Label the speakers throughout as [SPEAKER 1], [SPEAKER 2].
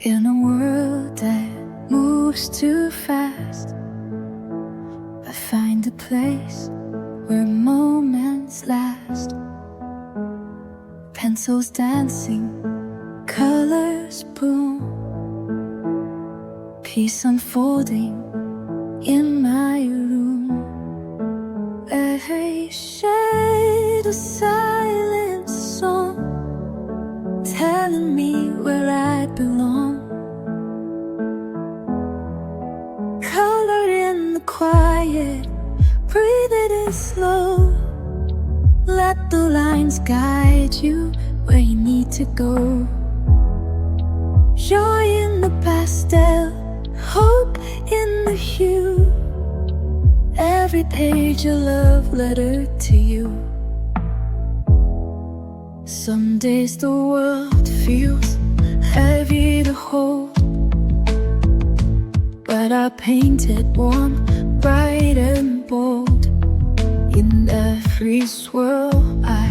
[SPEAKER 1] In a world that moves too fast, I find a place where moments last. Pencils dancing, colors bloom, peace unfolding in my room. Every shade a silent song, telling me where I belong. Color in the quiet, breathe it in slow. Let the lines guide you where you need to go. Joy in the pastel, hope in the hue. Every page a love letter to you. Some days the world feels heavy to hold, but I paint it warm, bright and bold. In every swirl I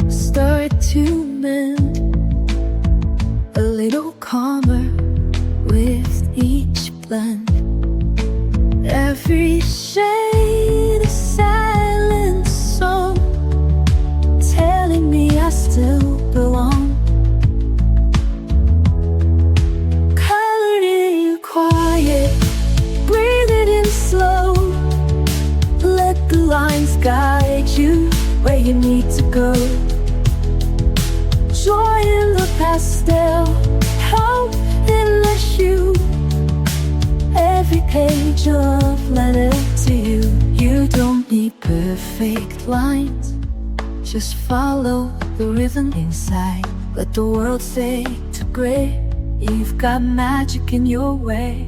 [SPEAKER 1] start to mend, a little calmer with each blend. Every shade a silent song, telling me I still belong. Color in quiet, breathe it in slow. Let the lines guide you where you need to go. Joy in the pastel, hope in the hue. Every page a love letter to you. You don't need perfect lines, just follow the rhythm inside. Let the world fade to gray. You've got magic in your way.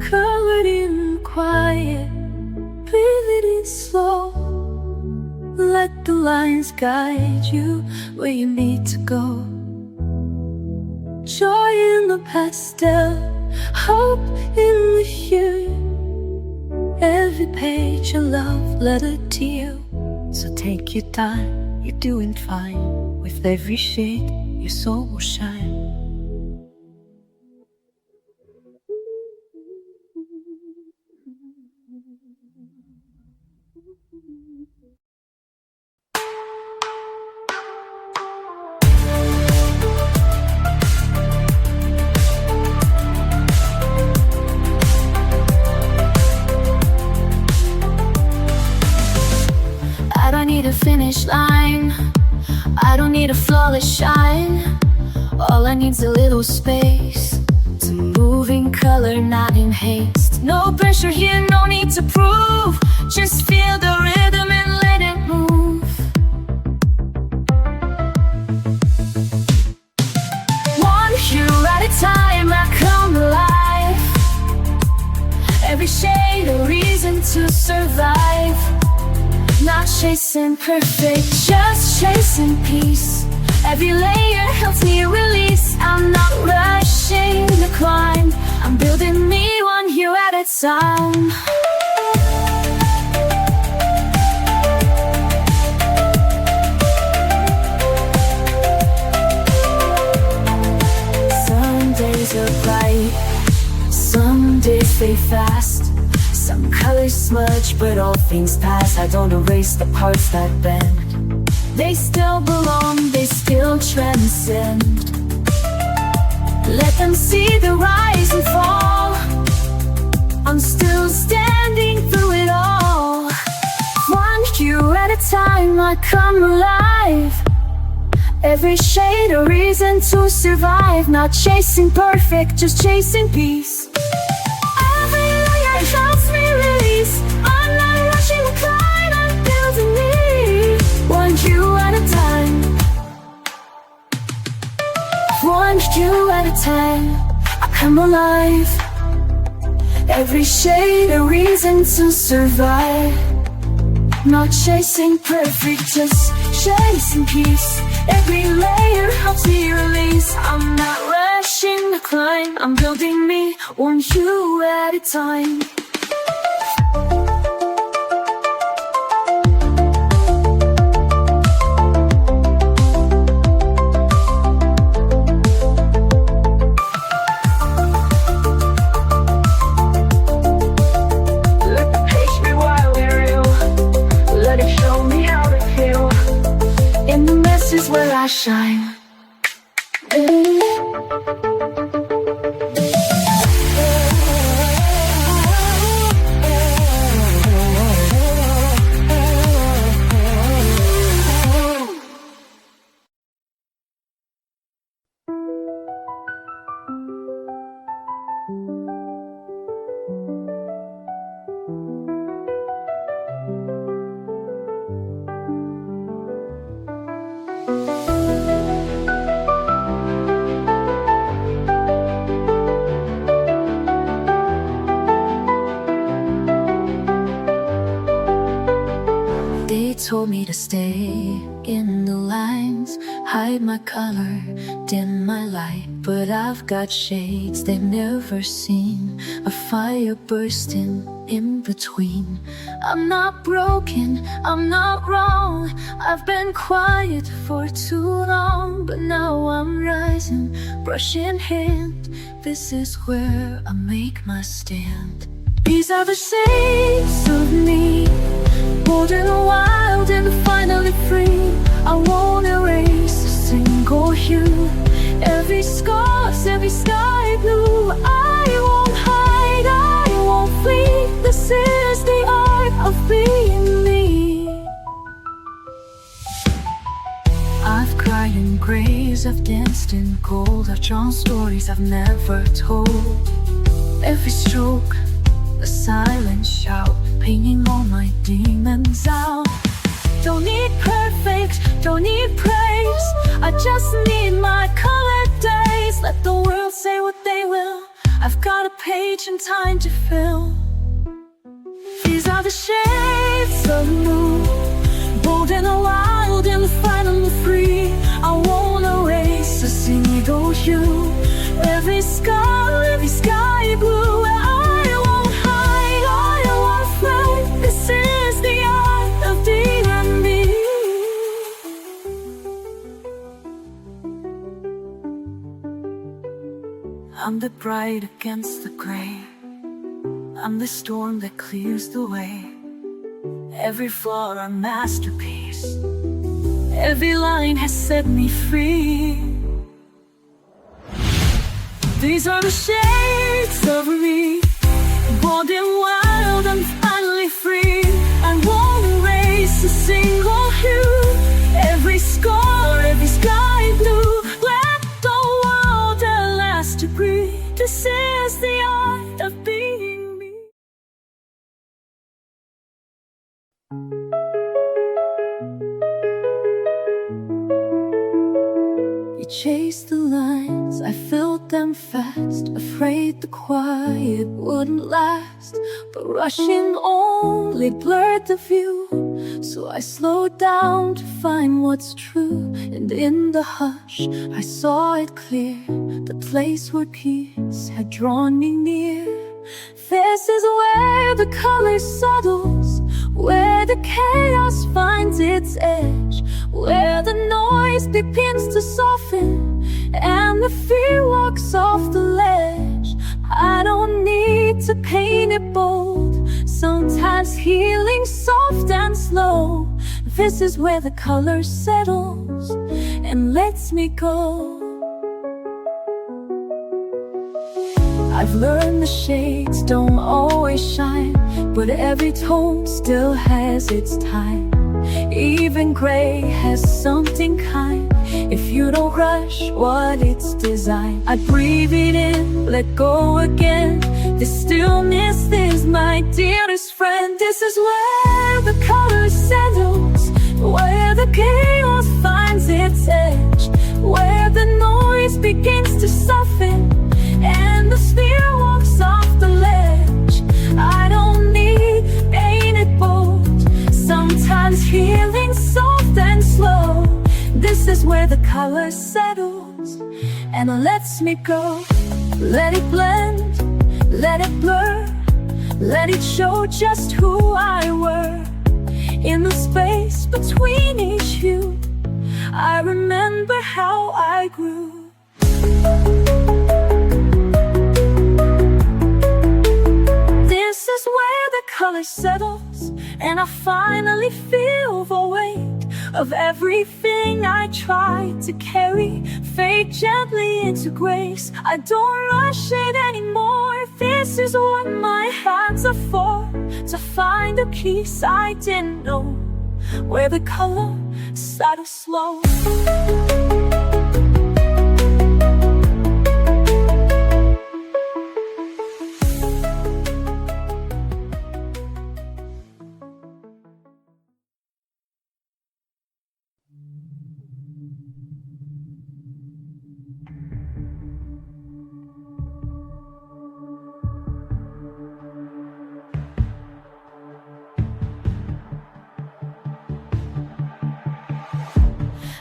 [SPEAKER 1] Colored in quiet, breathe it in slow. Let the lines guide you where you need to go. Joy in the pastel, hope in the hue. Every page a love letter to you. So take your time, you're doing fine. With every shade, your soul will shine. I don't need a finish line, I don't need a flawless shine. All I need's a little space to move in color, not in haste. No pressure here, no need to prove. Just feel the rhythm and let it move. One hue at a time, I come alive. Every shade a reason to survive. Not chasing perfect, just chasing peace. Every layer helps me release. I'm not rushing the climb, I'm building me one hue at a time. Some days are bright, some days fade fast. Some colors smudge, but all things pass. I don't erase the parts that bend. They still belong, they still transcend. Let them see the rise and fall. I'm still standing through it all. One hue at a time, I come alive. Every shade a reason to survive. Not chasing perfect, just chasing peace. Every layer helps me release. I'm not rushing the climb, I'm building me one hue at a time. One hue at a time, I come alive. Every shade a reason to survive. Not chasing perfect, just chasing peace. Every layer helps me release. I'm not ready. climb. I'm building me, one hue at a time. Let the page be wild and real. Let it show me how to feel. In the mess is where I shine. They told me to stay in the lines, hide my color, dim my light. But I've got shades they've never seen, a fire bursting in between. I'm not broken, I'm not wrong. I've been quiet for too long, but now I'm rising, brush in hand. This is where I make my stand. These are the shades of me, bold and wild and finally free. I won't erase a single hue, every scar's, every sky blue. I won't hide, I won't flee. This is the art of being me. I've cried in grays, I've danced in gold, I've drawn stories I've never told. Every stroke, a silent shout, painting all my demons out. Don't need perfect, don't need praise, I just need my colored days. Let the world say what they will, I've got a page and time to fill. These are the shades of blue, bold and wild and finally free. I won't erase a single hue, every scar, every sky blue. I'm the bright against the gray, I'm the storm that clears the way. Every flaw a masterpiece, every line has set me free. These are the shades of me, bold and wild and finally free. I won't erase a single hue, every scar, every sky blue. Let the world at last agree, this is the art of being me. We chased the lines, I filled them fast, afraid the quiet wouldn't last. But rushing only blurred the view, so I slowed down to find what's true. And in the hush I saw it clear, the place where peace had drawn me near. This is where the color settles, where the chaos finds its edge, where the noise begins to soften and the fear walks off the ledge. I don't need to paint it bold, sometimes healing soft and slow. This is where the color settles and lets me go. I've learned the shades don't always shine, but every tone still has its time. Even gray has something kind, if you don't rush what it's designed. I breathe it in, let go again. This stillness is my dearest friend. This is where the color settles, where the chaos finds its edge, where the noise begins to soften and the sphere walks off the ledge. I don't need painted bold, sometimes healing soft and slow. This is where the color settles and lets me go. Let it blend, let it blur, let it show just who I were. In the space between each hue, I remember how I grew. This is where the color settles, and I finally feel the weight of everything I tried to carry. Fade gently into grace, I don't rush it anymore. This is what my hands are for, to find a piece I didn't know, where the color started slow.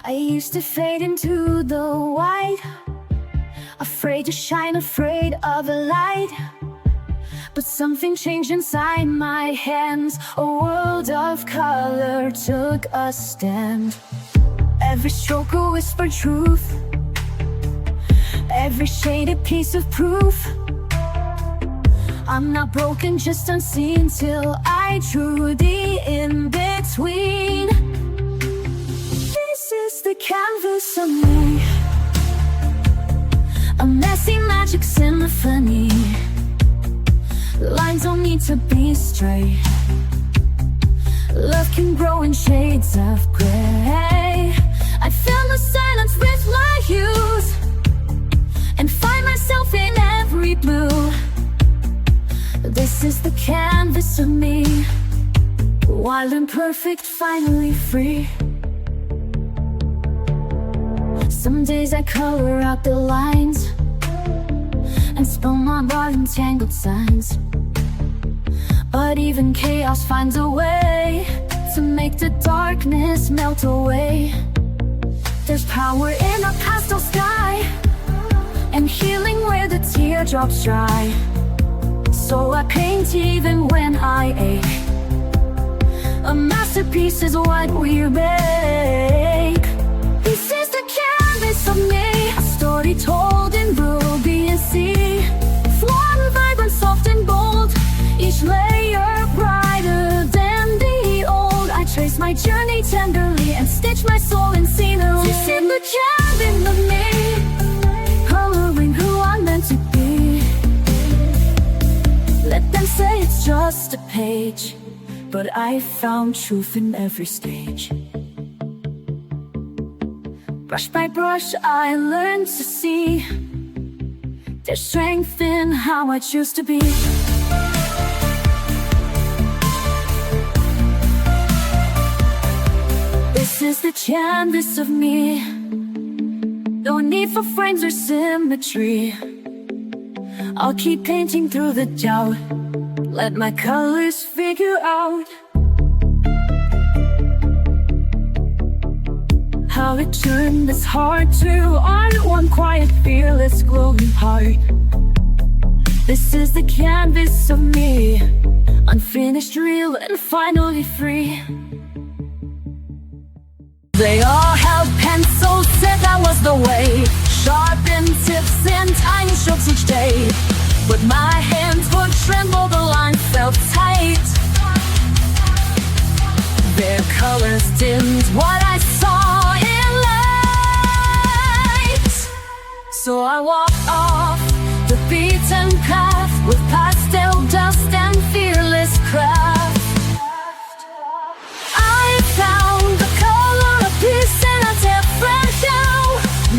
[SPEAKER 1] I used to fade into the white, afraid to shine, afraid of the light. But something changed inside my hands. A world of color took a stand. Every stroke a whispered truth, every shade a piece of proof. I'm not broken, just unseen, till I drew the in-between. This is the canvas of me, a messy magic symphony. Lines don't need to be straight. Love can grow in shades of gray. I fill the silence with my hues and find myself in every blue. This is the canvas of me, wild and perfect, finally free. Some days I color out the lines and spell my body in tangled signs. But even chaos finds a way to make the darkness melt away. There's power in a pastel sky, and healing where the teardrops dry. So I paint even when I ache. A masterpiece is what we make. This is the canvas of me, a story told in ruby and sea. Flawed, vibrant, soft and bold, each layer brighter than the old. I trace my journey tenderly and stitch my soul in scenery. This is the canvas of me, coloring who I'm meant to be. Let them say it's just a page, but I found truth in every stage. Brush by brush I learned to see there's strength in how I choose to be. This is the canvas of me, no need for frames or symmetry. I'll keep painting through the doubt, let my colors figure out how it turned this heart to art. One quiet, fearless, glowing heart. This is the canvas of me, unfinished, real, and finally free. They all held pencils, said that was the way. Sharpened tips and tiny strokes each day. But my hands would tremble, the line felt tight. Their colors dimmed what I saw in light. So I walked off the beaten path with pastel dust and fearless craft. I found the color of peace in a different hue.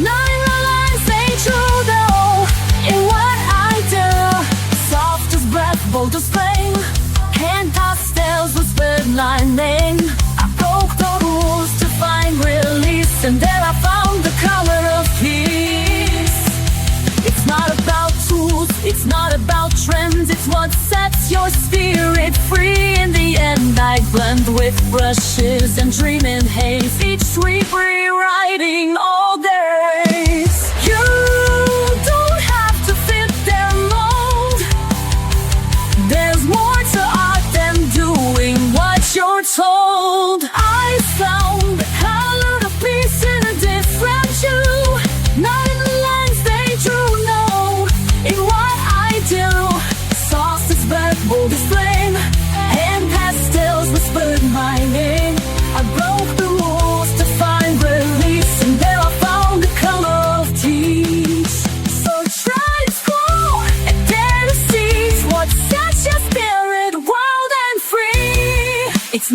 [SPEAKER 1] Not in the lines they drew though, in what I do. Soft as breath, bold as flame, hand pastels whispered my name. I broke the rules to find release, and there I found the color of peace. It's not about tools, it's not about trends, it's what sets your spirit free. In the end I blend with brushes and dream in haze, each sweep rewriting all days. You don't have to feel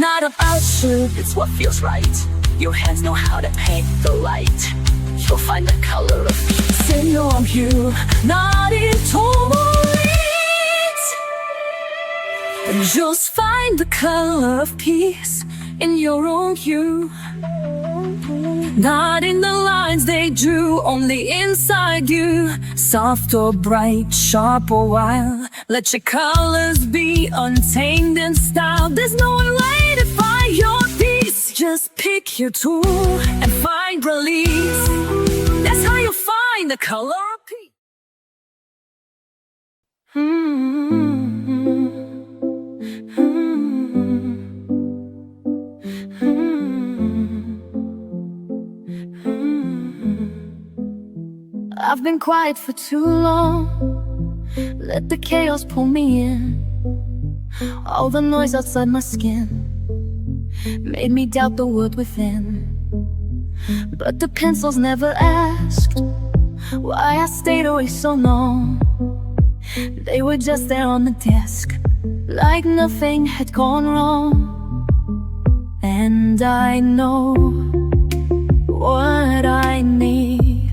[SPEAKER 1] not about you, it's what feels right. Your hands know how to paint the light. You'll find the color of peace in your hue, not in tourmaline. And just find the color of peace in your own hue, not in the lines they drew, only inside you. Soft or bright, sharp or wild, let your colors be untamed in style. There's no one way to find your peace. Just pick your tool and find release. That's how you find the color of peace. I've been quiet for too long. Let the chaos pull me in. All the noise outside my skin made me doubt the word within. But the pencils never asked why I stayed away so long. They were just there on the desk, like nothing had gone wrong. And I know what I need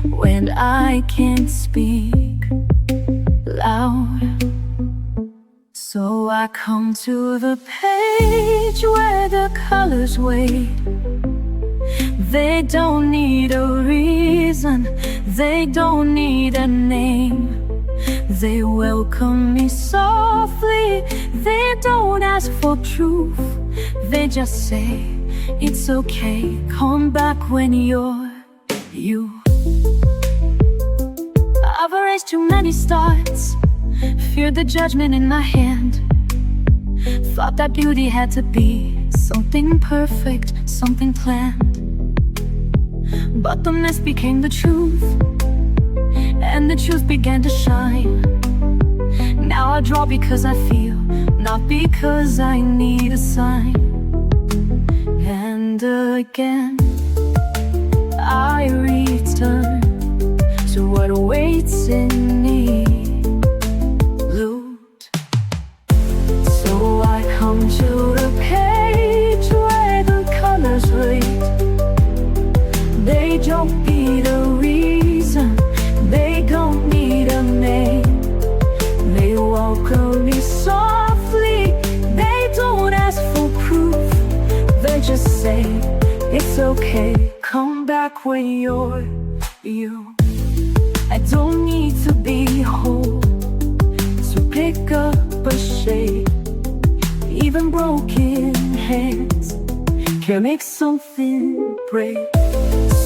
[SPEAKER 1] when I can't speak loud. So I come to the page where the colors wait. They don't need a reason, they don't need a name. They welcome me softly, they don't ask for proof. They just say, it's okay, come back when you're you. I've erased too many starts, feared the judgment in my hand. Thought that beauty had to be something perfect, something planned. But the mess became the truth, and the truth began to shine. Now I draw because I feel, not because I need a sign. And again I return to what awaits in me. Loot. So I come to the page where the colors rate. They don't need a reason, they don't need a name. They welcome me softly, they don't ask for proof. They just say, it's okay, come back when you're you. I don't need to be whole to pick up a shade. Even broken hands can make something break.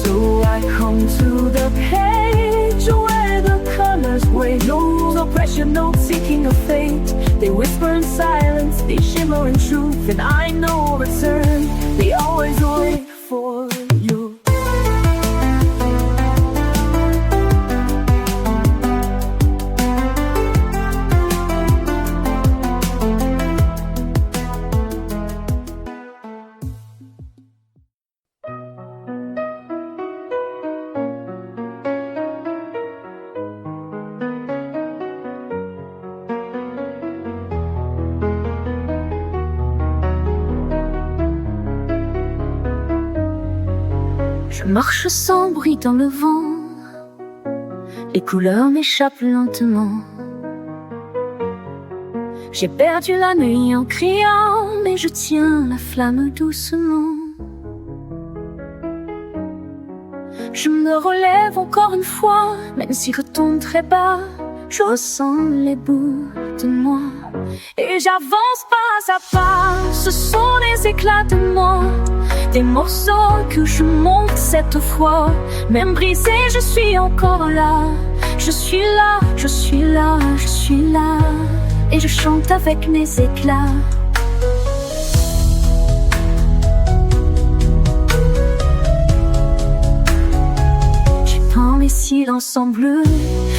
[SPEAKER 1] So I come to the page where the colors wait. No rules, no pressure, no seeking of fate. They whisper in silence, they shimmer in truth. And I know return, they always wait for you. Je marche sans bruit dans le vent, les couleurs m'échappent lentement. J'ai perdu la nuit en criant, mais je tiens la flamme doucement. Je me relève encore une fois, même si je tombe très bas, je ressens les bouts de moi. Et j'avance pas à pas, ce sont des éclats de moi, des morceaux que je monte cette fois. Même brisé, je suis encore là. Je suis là, je suis là, je suis là. Et je chante avec mes éclats. J'étends mes silences en bleu,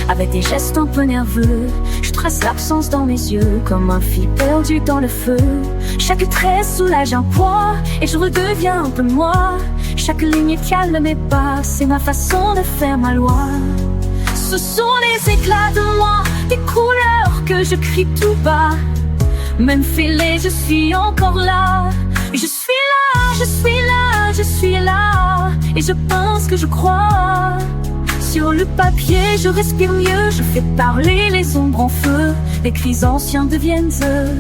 [SPEAKER 1] avec des gestes un peu nerveux. Je trace l'absence dans mes yeux, comme un fil perdu dans le feu. Chaque trait soulage un poids, et je redeviens un peu moi. Chaque ligne calme mes pas, c'est ma façon de faire ma loi. Ce sont les éclats de moi, des couleurs que je crie tout bas. Même fêlé, je suis encore là. Et je suis là, je suis là, je suis là. Et je pense que je crois. Sur le papier, je respire mieux. Je fais parler les ombres en feu. Les cris anciens deviennent eux.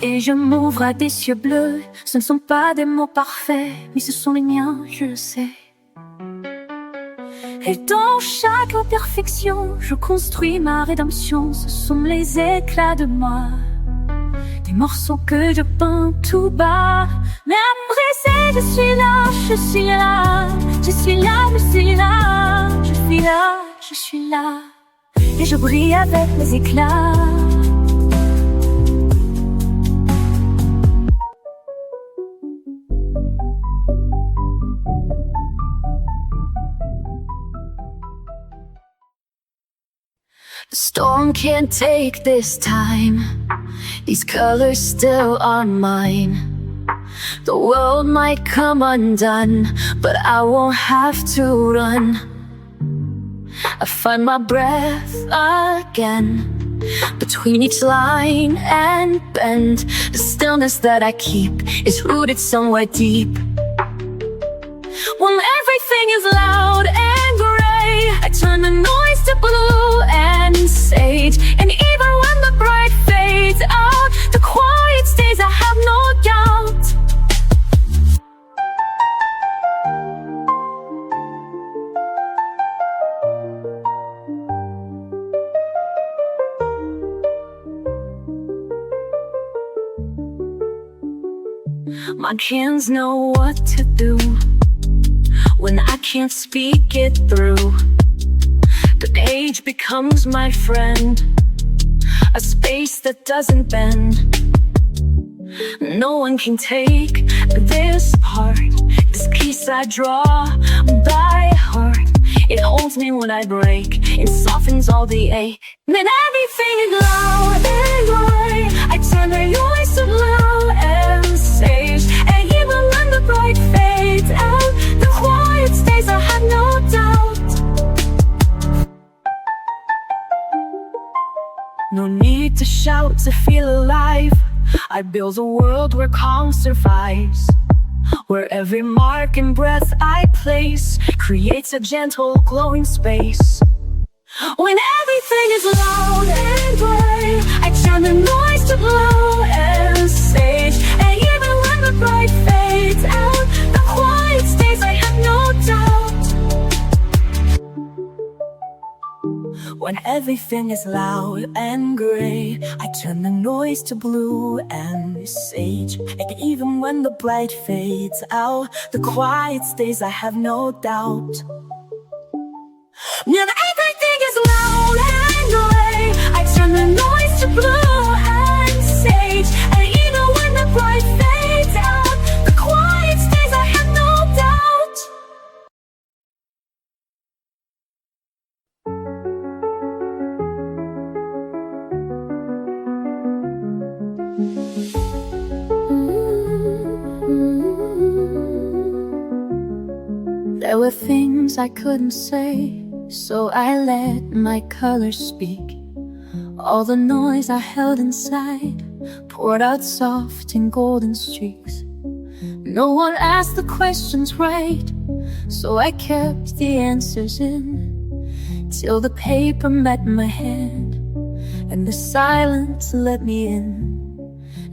[SPEAKER 1] Et je m'ouvre à des cieux bleus. Ce ne sont pas des mots parfaits, mais ce sont les miens, je le sais. Et dans chaque imperfection, je construis ma rédemption. Ce sont les éclats de moi, des morceaux que je peins tout bas. Même brisé, je suis là, je suis là. Je suis là, je suis là. Je suis là, je suis là. Et je brille avec mes éclats. The storm can't take this time. These colors still are mine. The world might come undone, but I won't have to run. I find my breath again between each line and bend. The stillness that I keep is rooted somewhere deep. When everything is loud and gray, I turn the noise to blue and sage. And even when the bright fades out, the quiet stays, I have no doubt. My hands know what to do when I can't speak it through. The page becomes my friend, a space that doesn't bend. No one can take this part, this piece I draw by heart. It holds me when I break, it softens all the ache. Then everything is loud and gray, I turn the noise to blue and sage. And even when the bright fades out, the quiet stays, I have no doubt. No need to shout to feel alive. I build a world where calm survives, where every mark and breath I place creates a gentle glowing space. When everything is loud and gray, I turn the noise to blue and sage. And even when the bright fades out, the quiet stays, I have no doubt. When everything is loud and gray, I turn the noise to blue and sage. And even when the bright fades out, the quiet stays, I have no doubt. When everything is loud and gray, I turn the noise to blue and sage. And even when the bright fades out, the quiet stays, I have no doubt. There were things I couldn't say, so I let my colors speak. All the noise I held inside poured out soft in golden streaks. No one asked the questions right, so I kept the answers in, till the paper met my hand and the silence let me in.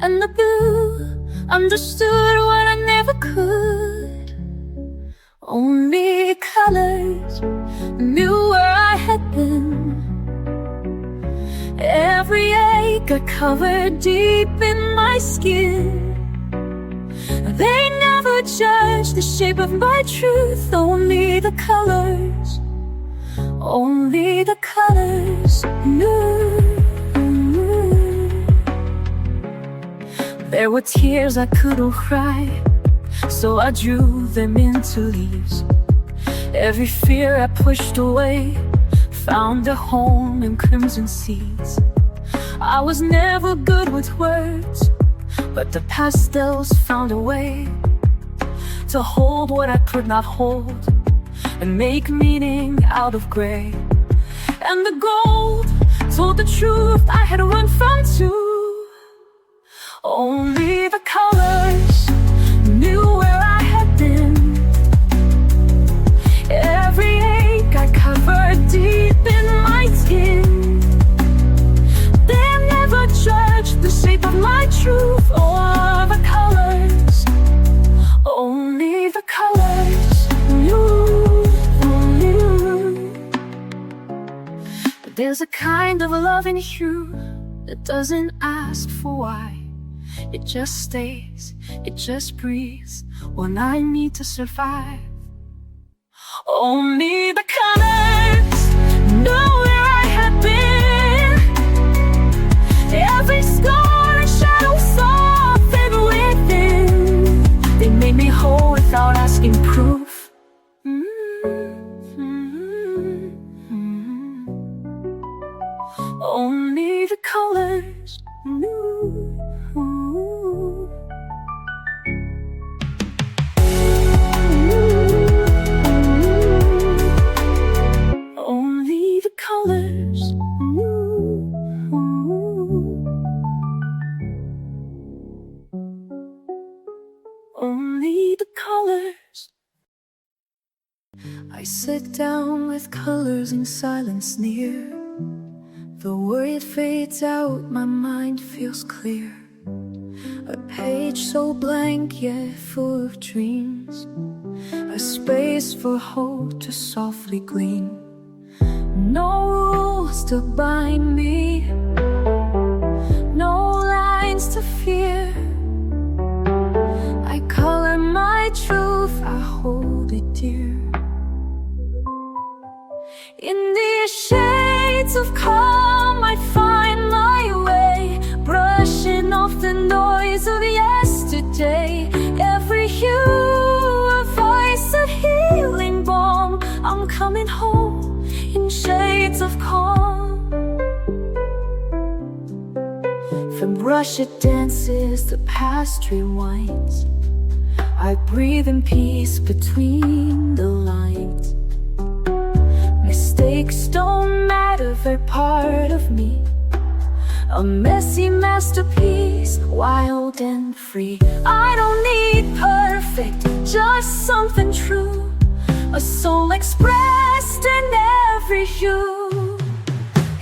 [SPEAKER 1] And the blue understood what I never could. Only colors knew where I had been. Every ache I covered deep in my skin. They never judged the shape of my truth. Only the colors knew. There were tears I couldn't cry, so I drew them into leaves. Every fear I pushed away found a home in crimson seeds. I was never good with words, but the pastels found a way to hold what I could not hold and make meaning out of gray. And the gold told the truth, I had to run from too. Only the colors knew where I had been. Every ache I covered deep in my skin. They never judged the shape of my truth or the colors. Only the colors knew. But there's a kind of love in you that doesn't ask for why. It just stays, it just breathes when I need to survive. Only the colors know where I had been. Every scar and shadow saw fade within. They made me whole without asking proof. Only the colors knew. Only the colors knew. Only the colors. I sit down with colors in silence near. The worry it fades out, my mind feels clear. A page so blank yet full of dreams. A space for hope to softly gleam. No rules to bind me, no lines to fear. I color my truth, I hold it dear. In these shades of calm I find my way, brushing off the noise of yesterday. Every hue a voice, a healing balm. I'm coming home in shades of calm. From brush it dances, the past rewinds. I breathe in peace between the lines. Mistakes don't matter, they're part of me. A messy masterpiece, wild and free. I don't need perfect, just something true. A soul expressed in every hue.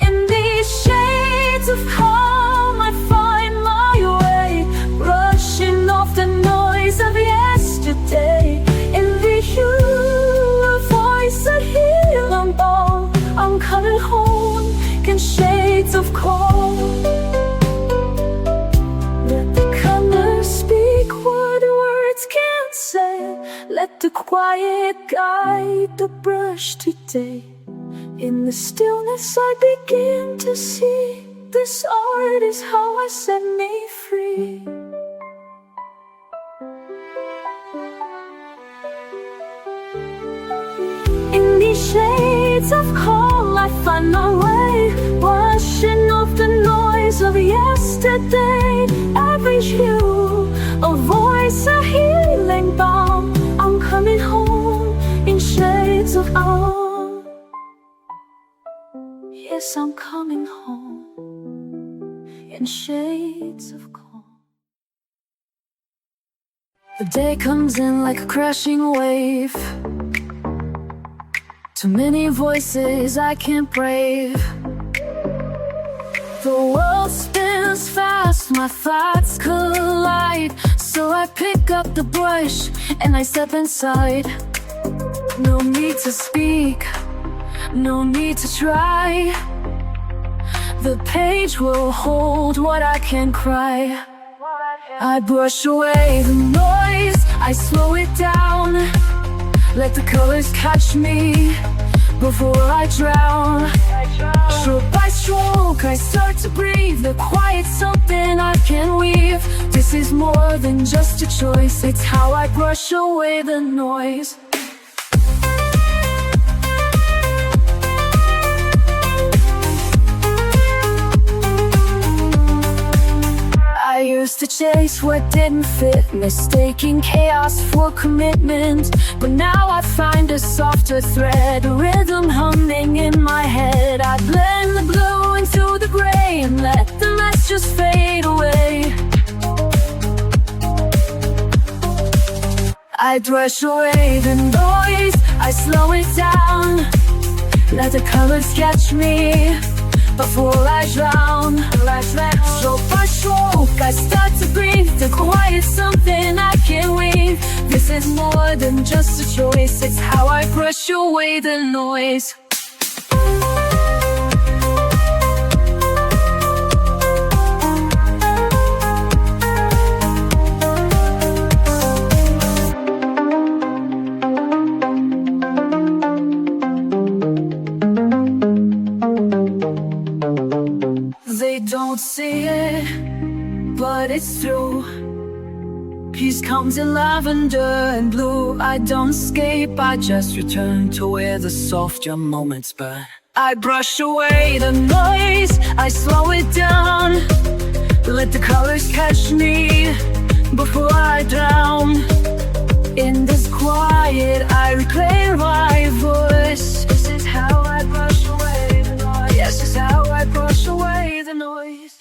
[SPEAKER 1] In these shades of calm I find my way, brushing off the noise of yesterday. In the hue a voice, a healing balm. I'm coming home in shades of calm. Let the colors speak what words can't say. Let the quiet guide the brush today. In the stillness I begin to see this art is how I set me free. In these shades of calm I find my way, washing off the noise of yesterday. Every hue, a voice, a healing balm. I'm coming home in shades of calm. Yes, I'm coming home in shades of calm. The day comes in like a crashing wave. Too many voices I can't brave. The world spins fast, my thoughts collide. So I pick up the brush and I step inside. No need to speak, no need to try. The page will hold what I can cry. I brush away the noise, I slow it down. Let the colors catch me before I drown. Stroke by stroke I start to breathe. The quiet's something I can weave. This is more than just a choice, it's how I brush away the noise. I used to chase what didn't fit, mistaking chaos for commitment. But now I find a softer thread, a rhythm humming in my head. I blend the blue into I brush away the noise, I slow it down. Let the colors catch me before I drown. Stroke by stroke, I start to breathe. The quiet something I can't leave. This is more than just a choice, it's how I brush away the noise. They don't see it, but it's true. Peace comes in lavender and blue. I don't escape, I just return to where the softer moments burn. I brush away the noise, I slow it down. Let the colors catch me before I drown. In this quiet, I reclaim my voice. This is how I brush away the noise. Yes, this is how I brush away the noise.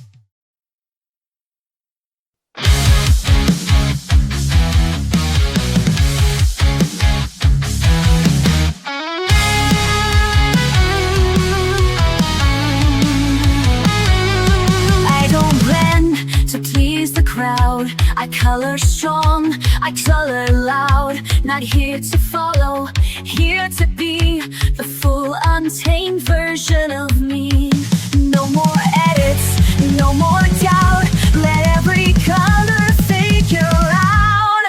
[SPEAKER 1] I color strong, I color loud. Not here to follow, here to be the full untamed version of me. No more edits, no more doubt. Let every color figure out.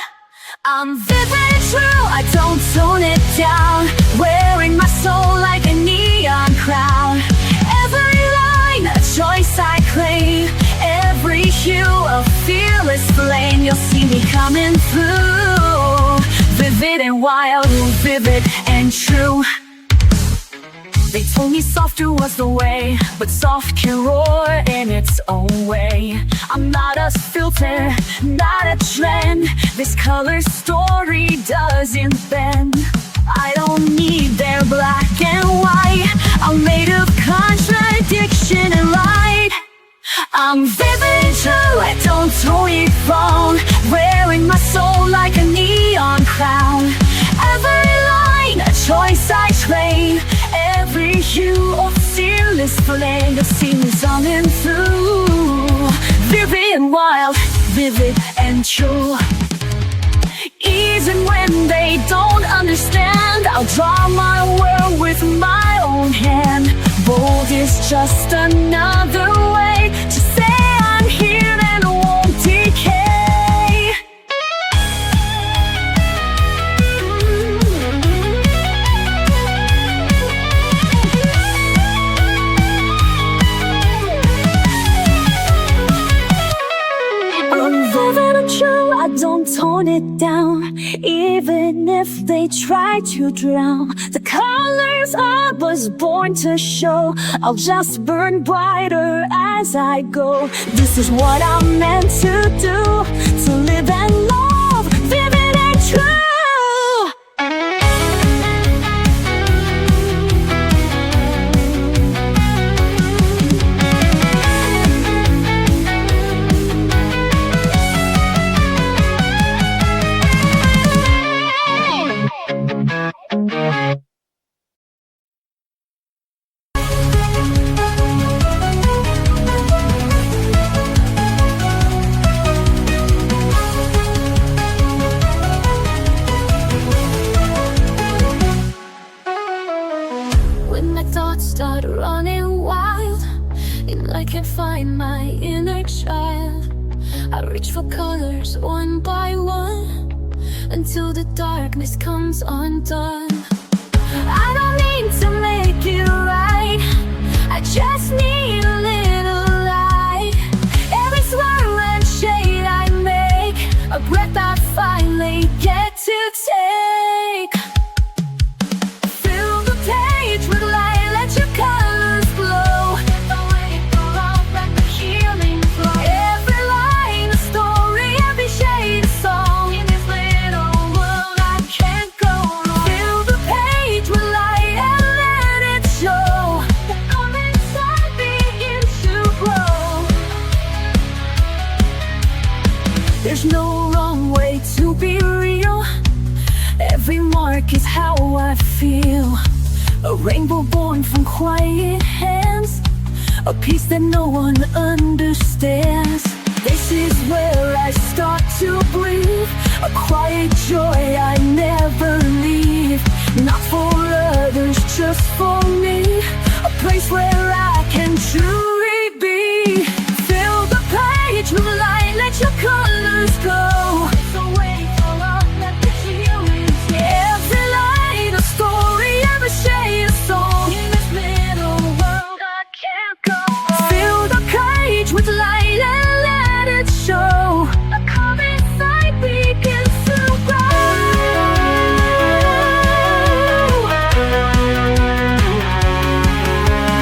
[SPEAKER 1] I'm vivid and true, I don't tone it down. Wearing my soul like a neon crown. Every line, a choice I claim. Every hue of fearless flame, you'll see me coming through. Vivid and wild, vivid and true. They told me softer was the way, but soft can roar in its own way. I'm not a filter, not a trend. This color story doesn't bend. I don't need their black and white. I'm made of contradiction and light. I'm vivid and true, I don't tone it wrong. Wearing my soul like a neon crown. Every line, a choice I claim. Every hue of fearless flame, you'll see me zooming through. Vivid and wild, vivid and true. Even when they don't understand, I'll draw my world with my own hand. Bold is just another way to say I'm here and won't decay. I'm vivid and true, I don't tone it down. Even if they try to drown the colors I was born to show, I'll just burn brighter as I go. This is what I'm meant to do, to live and love, vivid and true. Start running wild, and I can't find my inner child. I reach for colors one by one until the darkness comes undone. I don't need to make it right, I just need a little light. Every swirl and shade I make, a breath I finally get to take. Fill the page with light. Your colors glow, the way it goes on, let the healing flow. Every line a story, every shade a song. In this little world I can't go wrong. Fill the page with light and let rainbow born from quiet hands, a peace that no one understands. This is where I start to breathe, a quiet joy I never leave. Not for others, just for me, a place where I can truly be. Fill the page with light, let your colors go. So wait for love, let the healing flow. Every light a story, every shade a song. In this little world I can't go. Fill the page with light and let it show. A calm inside begins to grow.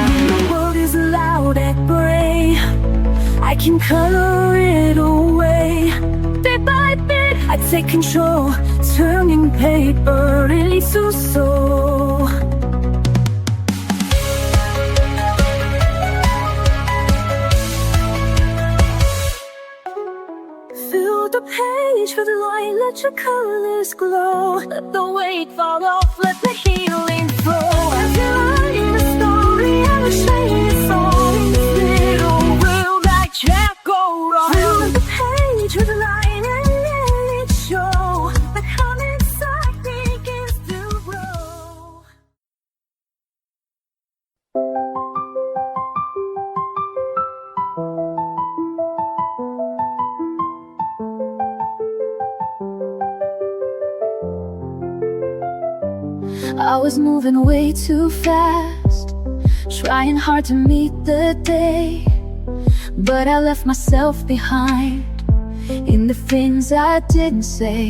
[SPEAKER 1] When the world is loud and gray, I can color it away. Bit by bit, I take control, turning paper into soul. Fill the page with light, let your colors glow. Let the weight fall off, let the healing flow. Every line in the story, every shade is song. In this little world I can't go wrong. Fill the page with light and let it show. The calm inside begins to grow. I was moving way too fast, trying hard to meet the day, but I left myself behind in the things I didn't say.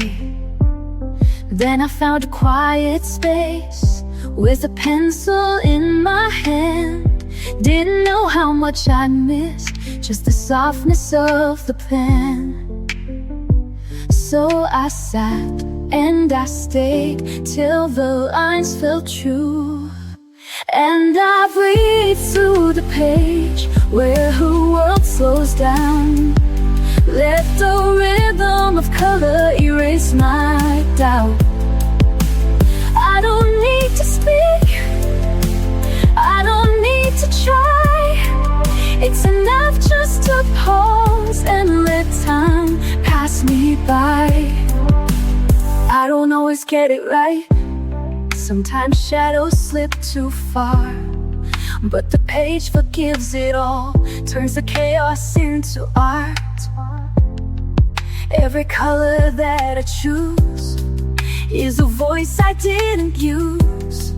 [SPEAKER 1] Then I found a quiet space with a pencil in my hand. Didn't know how much I'd missed, just the softness of the pen. So I sat and I stayed till the lines felt true. And I breathed through the page where the world slows down. Let the rhythm of color erase my doubt. I don't need to speak, I don't need to try. It's enough just to pause and let time pass me by. I don't always get it right, sometimes shadows slip too far, but the page forgives it all, turns the chaos into art. Every color that I choose is a voice I didn't use,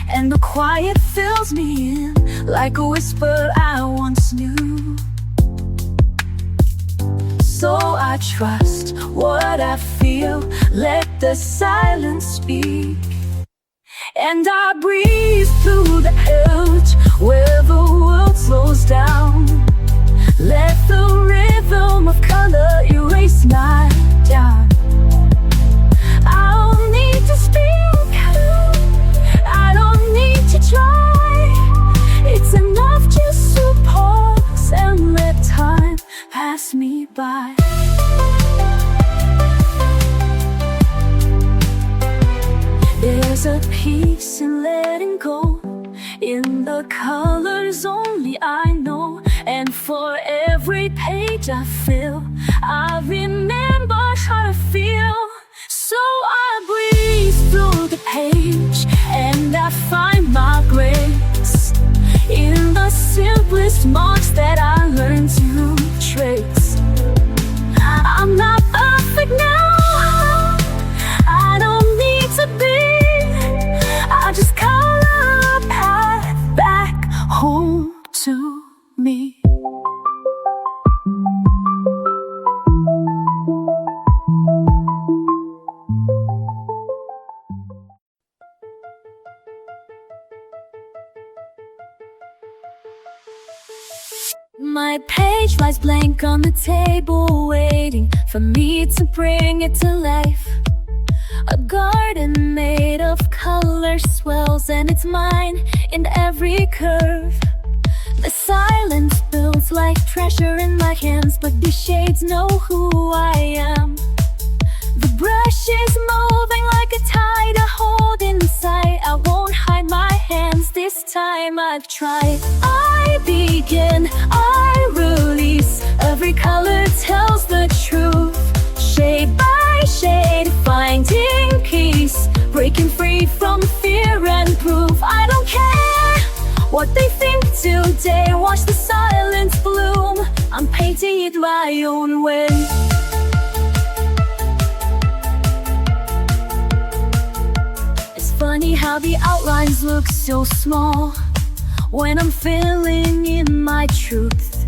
[SPEAKER 1] and the quiet fills me in like a whisper I once knew. So I trust what I feel, let the silence speak. And I breathe through the edge where the world slows down. Let the rhythm of color erase my doubt. I don't need to speak, I don't need to try. It's enough just to pause and let time pass me by. There's a peace in letting go, in the colors only I know. And for every page I fill, I remember how to feel. So I breathe through the page and I find my grace in the simplest marks that I learned to trace. I'm not perfect now, I don't need to be. I just color a path back home to me. My page lies blank on the table, waiting for me to bring it to life. A garden made of color swells, and it's mine in every curve. The silence builds like treasure in my hands, but the shades know who I am. The brush is moving like a tide I hold inside. I won't hide my hands, this time I've tried. I begin, I release. Every color tells the truth. Shade by shade, finding peace. Breaking free from fear and proof. I don't care what they think today. Watch the silence bloom. I'm painting it my own way. It's funny how the outlines look so small when I'm filling in my truth,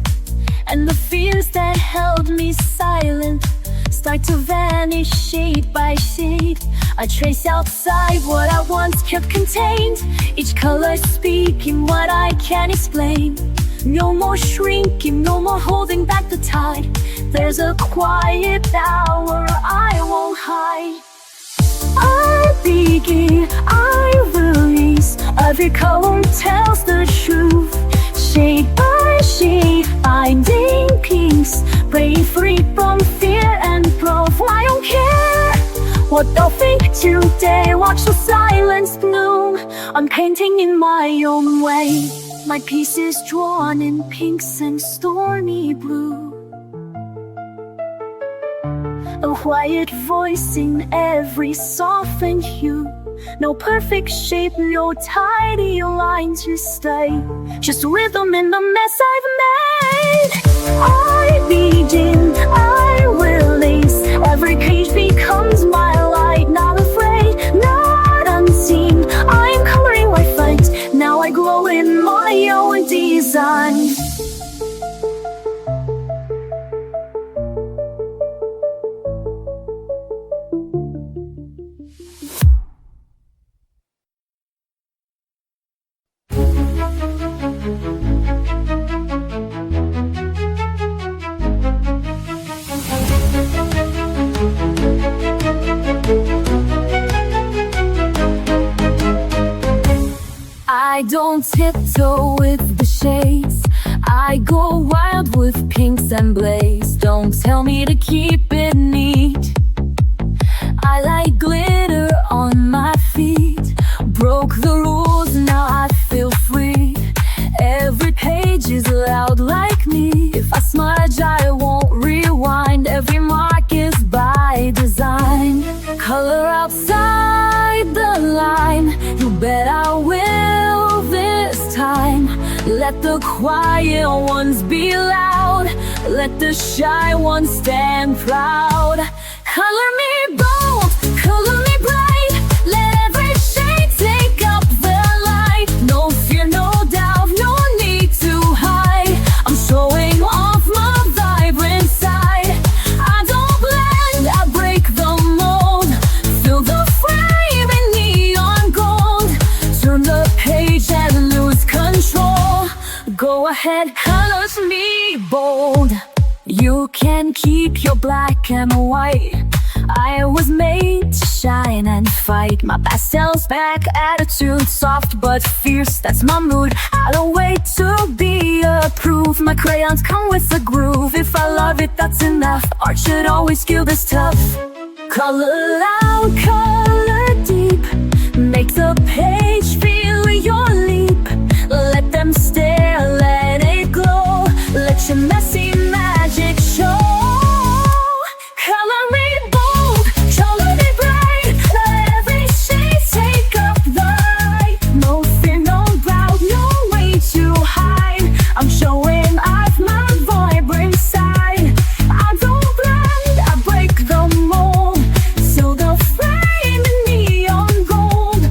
[SPEAKER 1] and the fears that held me silent start to vanish shade by shade. I trace outside what I once kept contained, each color speaking what I can't explain. No more shrinking, no more holding back the tide. There's a quiet power I won't hide. I begin, I release. Every color tells the truth. Shade by shade, finding peace. Break free from fear and proof. I don't care what they'll think today. Watch the silence bloom. I'm painting in my own way. My piece is drawn in pinks and stormy blue. A quiet voice in every softened hue. No perfect shape, no tidy line to stay. Just rhythm in the mess I've made. I begin, I release. Every page becomes my light. Not afraid, not unseen. I'm coloring my fight. Now I glow in my own design. I don't tiptoe with the shades. I go wild with pinks and blaze. Don't tell me to keep it neat. I like glitter on my feet. Broke the rules, now I feel free. Every page is loud like me. If I smudge, I won't rewind. Every mark is by design. Color outside the line. You bet I will this time. Let the quiet ones be loud. Let the shy ones stand proud. Color me bold, color me bright. Let every shade take up the light. No fear, no doubt, no need to hide. I'm showing off my vibrant side. I don't blend, I break the mold. Fill the frame in neon gold. Turn the page and lose control. Go ahead, colors me bold. You can keep your black and white. I was made to shine and fight. My pastels back attitude, soft but fierce, that's my mood. I don't wait to be approved. My crayons come with a groove. If I love it, that's enough. Art should always feel this tough. Color loud, color deep. Make the page feel your leap. Let them stare, let it glow. Let your messy magic show. Color me bold, color me bright. Let every shade take up the light. No fear, no doubt, no way to hide. I'm showing off my vibrant side. I don't blend, I break the mold. Till the frame in neon gold.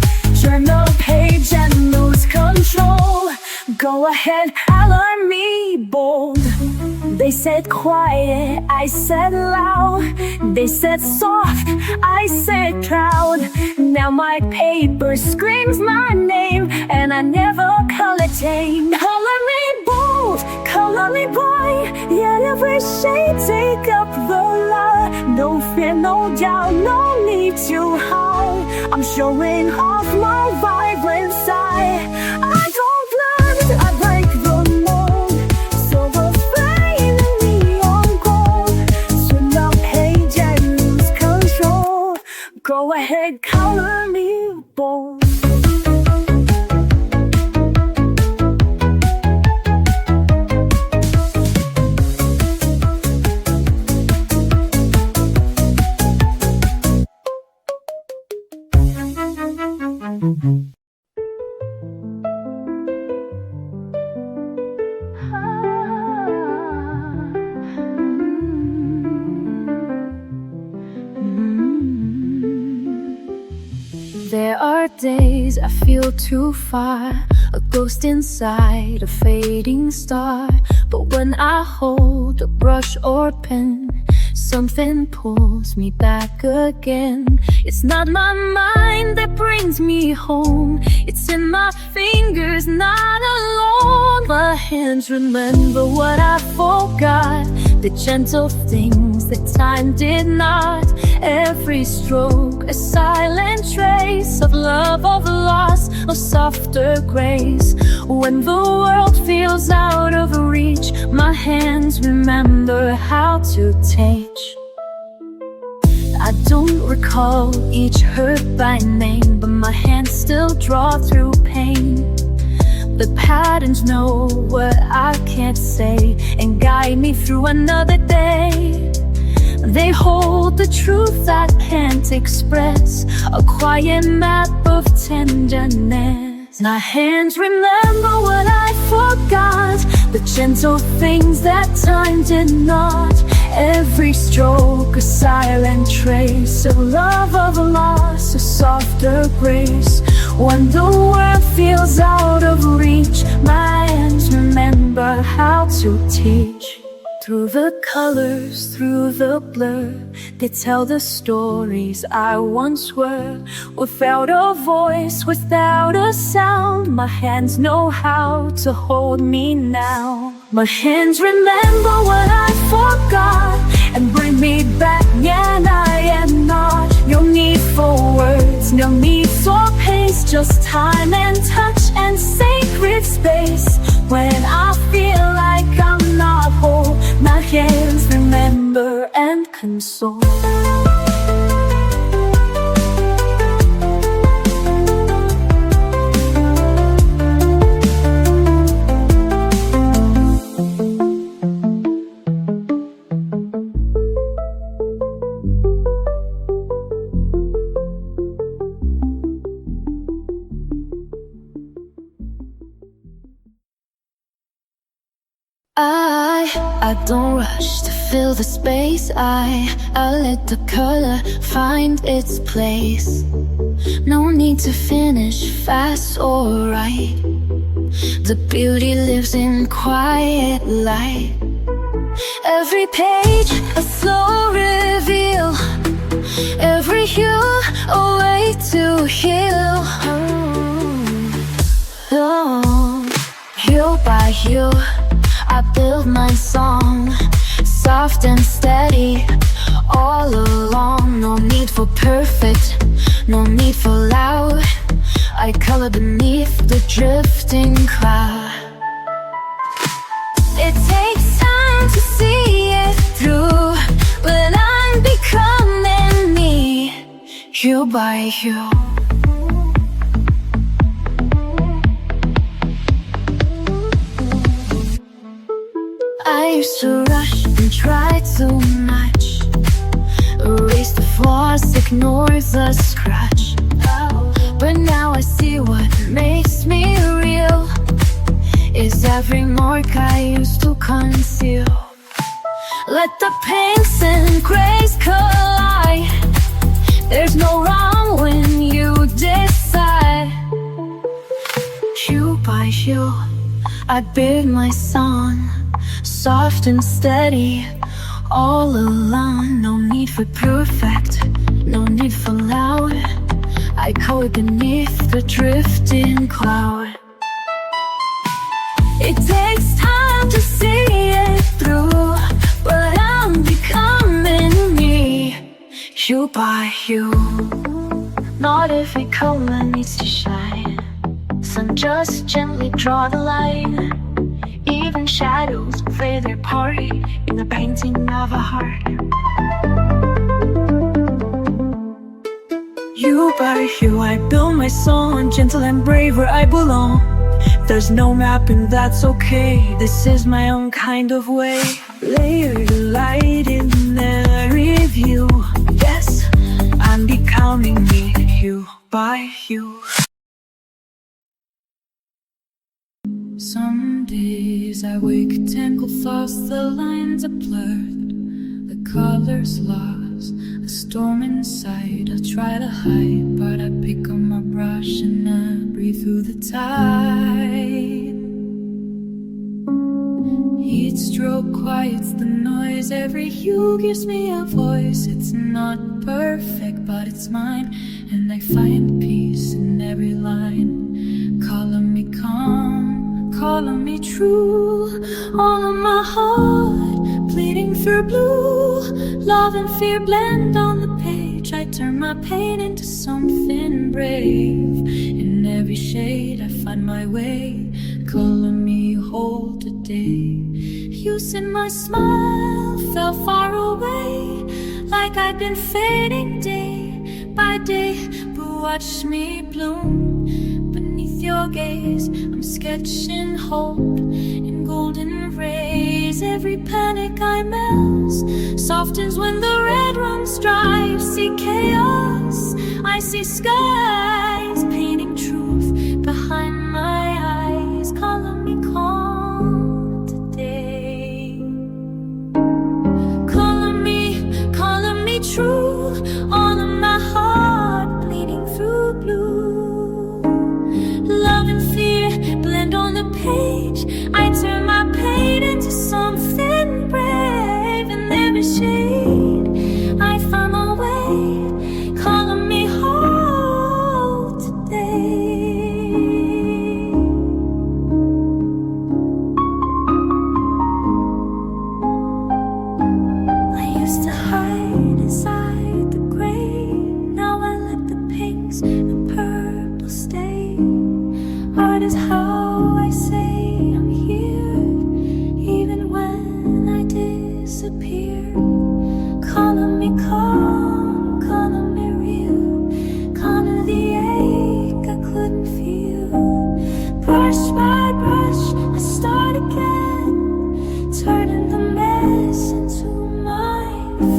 [SPEAKER 1] Turn the page and lose control. Go ahead, color me bold. They said quiet, I said loud. They said soft, I said proud. Now my paper screams my name, and I never color tame. Color me bold, color me bright. Yet every shade take up the light. No fear, no doubt, no need to hide. I'm showing off my vibrant side. I don't blend, I break the mold. Silver flame in neon gold. Turn the page and lose control. Go ahead, color me bold. too far, a ghost inside a fading star. But when I hold a brush or pen, something pulls me back again. It's not my mind that brings me home, it's in my fingers, not alone. My hands remember what I forgot, the gentle things that time did not. Every stroke a silent trace of love, of loss, of softer grace. When the world feels out of reach, my hands remember how to teach. I don't recall each hurt by name, but my hands still draw through pain. The patterns know what I can't say and guide me through another day. They hold the truth I can't express, a quiet map of tenderness. My hands remember what I forgot, the gentle things that time did not. Every stroke a silent trace of love, of loss, a softer grace. When the world feels out of reach, my hands remember how to teach. Through the colors, through the blur, they tell the stories I once were. Without a voice, without a sound, my hands know how to hold me now. My hands remember what I forgot and bring me back when I am not. No need for words, no need for pace, just time and touch and sacred space. When I feel like I'm not whole, my hands remember and console. I don't rush to fill the space. I let the color find its place. No need to finish fast or right. The beauty lives in quiet light. Every page a slow reveal, every hue a way to heal. Hue by hue I build my song, soft and steady, all along. No need for perfect, no need for loud. I color beneath the drifting cloud. It takes time to see it through, but I'm becoming me, hue by hue. I used to rush and try too much, erase the flaws, ignore the scratch. But now I see what makes me real, is every mark I used to conceal. Let the pinks and grays collide, there's no wrong when you decide. Hue by hue I build my song, soft and steady, all along. No need for perfect, no need for loud. I color beneath the drifting cloud. It takes time to see it through, but I'm becoming me, hue by hue. Not every color needs to shine, some just gently draw the line. Even shadows play their part in the painting of a heart. Hue by hue I build my song, gentle and brave where I belong. There's no map and that's okay, this is my own kind of way. Layered light in the review, yes, I'm becoming me, hue by hue. Some days I wake tangled thoughts, the lines are blurred, the colors lost, a storm inside. I try to hide, but I pick up my brush and I breathe through the tide. Heat stroke quiets the noise, every hue gives me a voice. It's not perfect, but it's mine, and I find peace in every line. Calling me calm, calling me true, all of my heart bleeding through blue. Love and fear blend on the page, I turn my pain into something brave. In every shade I find my way, calling me whole today. You said my smile fell far away, like I'd been fading day by day. But watch me bloom beneath your gaze. I'm sketching hope in golden rays. Every panic I melt softens when the red runs dry. I see chaos, I see skies, painting truth behind my eyes. Calling me calm today, calling me true, all of my heart bleeding through blue. Love and fear blend on the page, I turn my pain into something brave. In every shade I find my way, calling me whole today. I used to hide inside the gray, now I let the pinks and purple stay. Art is how I say I'm here, even when I disappear. Calling me calm, calling me real, calming the ache I couldn't feel. Brush by brush, I start again, turning the mess into my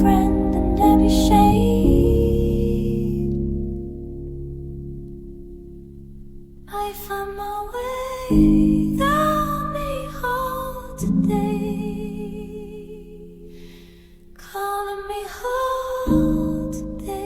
[SPEAKER 1] friend. In every shade I find my way, thou me whole today, calling me whole today.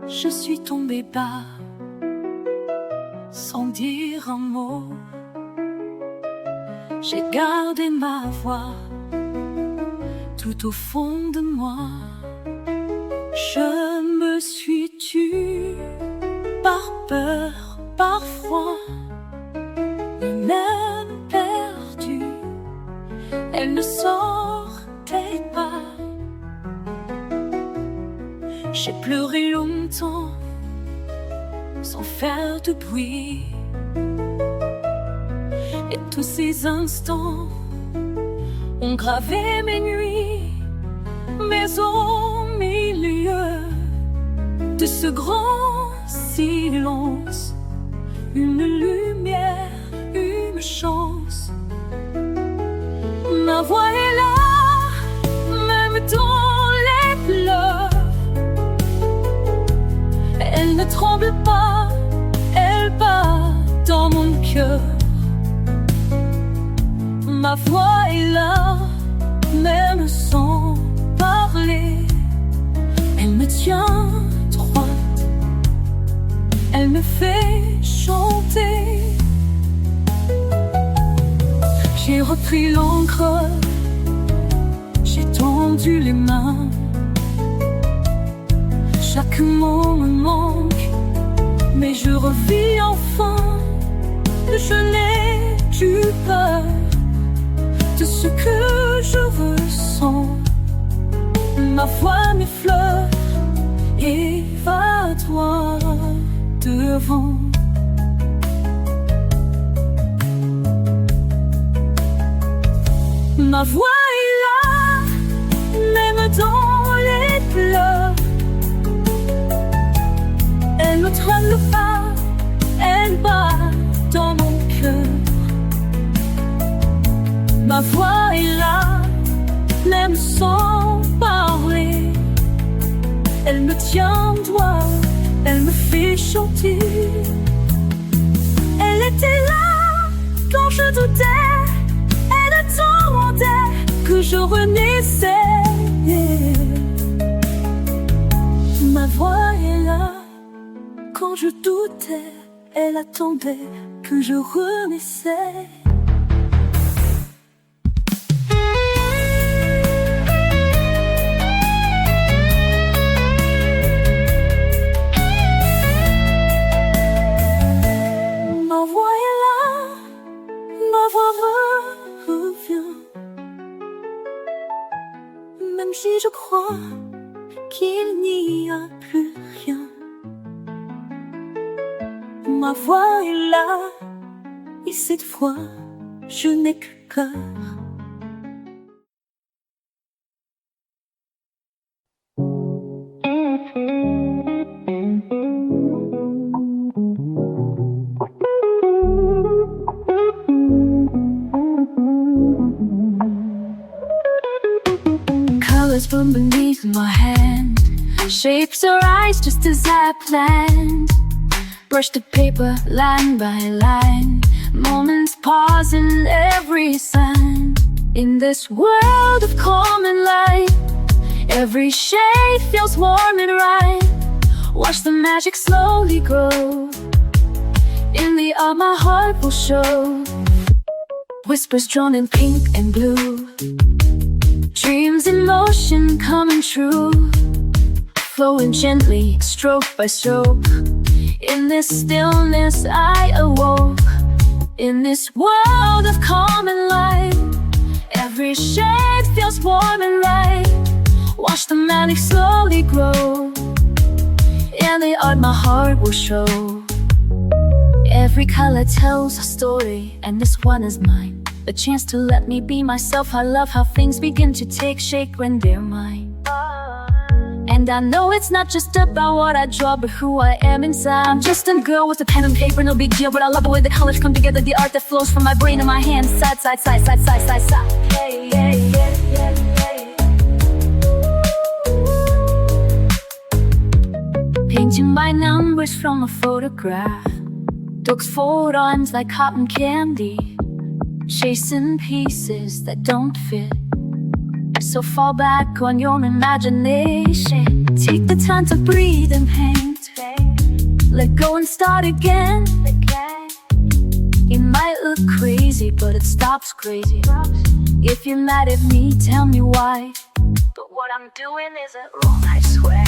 [SPEAKER 1] Je suis tombée bas, sans dire un mot. J'ai gardé ma voix tout au fond de moi. Je me suis tue par peur, par froid, et même perdue. Elle ne sortait pas. J'ai pleuré longtemps sans faire de bruit, et tous ces instants ont gravé mes nuits. Mais au milieu de ce grand silence, une lumière, une chance. Ma voix est là, même dans les pleurs. Elle ne tremble pas, elle bat dans mon cœur. Ma voix est là, même sans parler. Elle me tient droite, elle me fait chanter. J'ai repris l'encre, j'ai tendu les mains. Chaque mot me manque, mais je revis enfin. Je n'ai plus peur de ce que je ressens. Ma voix m'effleure et va droit devant. Ma voix est là, même dans les pleurs. Elle ne tremble pas, elle bat dans mon cœur. Ma voix est là, même sans parler. Elle me tient droit, elle me fait chanter. Elle était là quand je doutais, elle attendait que je renaissais. Ma voix est là quand je doutais, elle attendait que je renaissais. Ma voix est là, ma voix revient. Même si je crois qu'il n'y a plus rien, ma voix est là, et cette fois, je n'ai que cœur. Colors from beneath my hand, shapes arise just as I planned. Brush the paper line by line, moments pause in every sign. In this world of common light, every shade feels warm and right. Watch the magic slowly grow, in the art my heart will show. Whispers drawn in pink and blue, dreams in motion coming true, flowing gently, stroke by stroke. In this stillness I awoke. In this world of common light, every shade feels warm and right. Watch the magic slowly grow, in the art my heart will show. Every color tells a story, and this one is mine. A chance to let me be myself. I love how things begin to take shape when they're mine. And I know it's not just about what I draw, but who I am inside. I'm just a girl with a pen and paper, no big deal. But I love the way the colors come together, the art that flows from my brain and my hands. Side, side, side, side, side, side, side. Hey, yeah, yeah, yeah, yeah. Painting by numbers from a photograph, dogs fold arms like cotton candy, chasing pieces that don't fit. So fall back on your imagination. Take the time to breathe and paint. Let go and start again. It might look crazy, but it stops crazy. If you're mad at me, tell me why. But what I'm doing isn't wrong, I swear.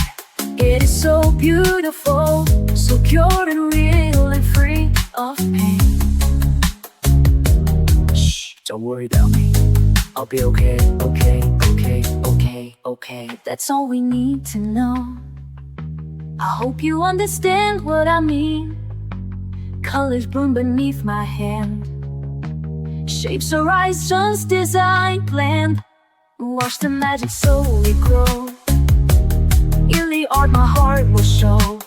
[SPEAKER 1] It is so beautiful, so pure and real and free of pain. Shh, don't worry about me. I'll be okay, okay, okay, okay, okay. That's all we need to know. I hope you understand what I mean. Colors bloom beneath my hand, shapes arise just as I planned. Watch the magic slowly grow, in the art my heart will show.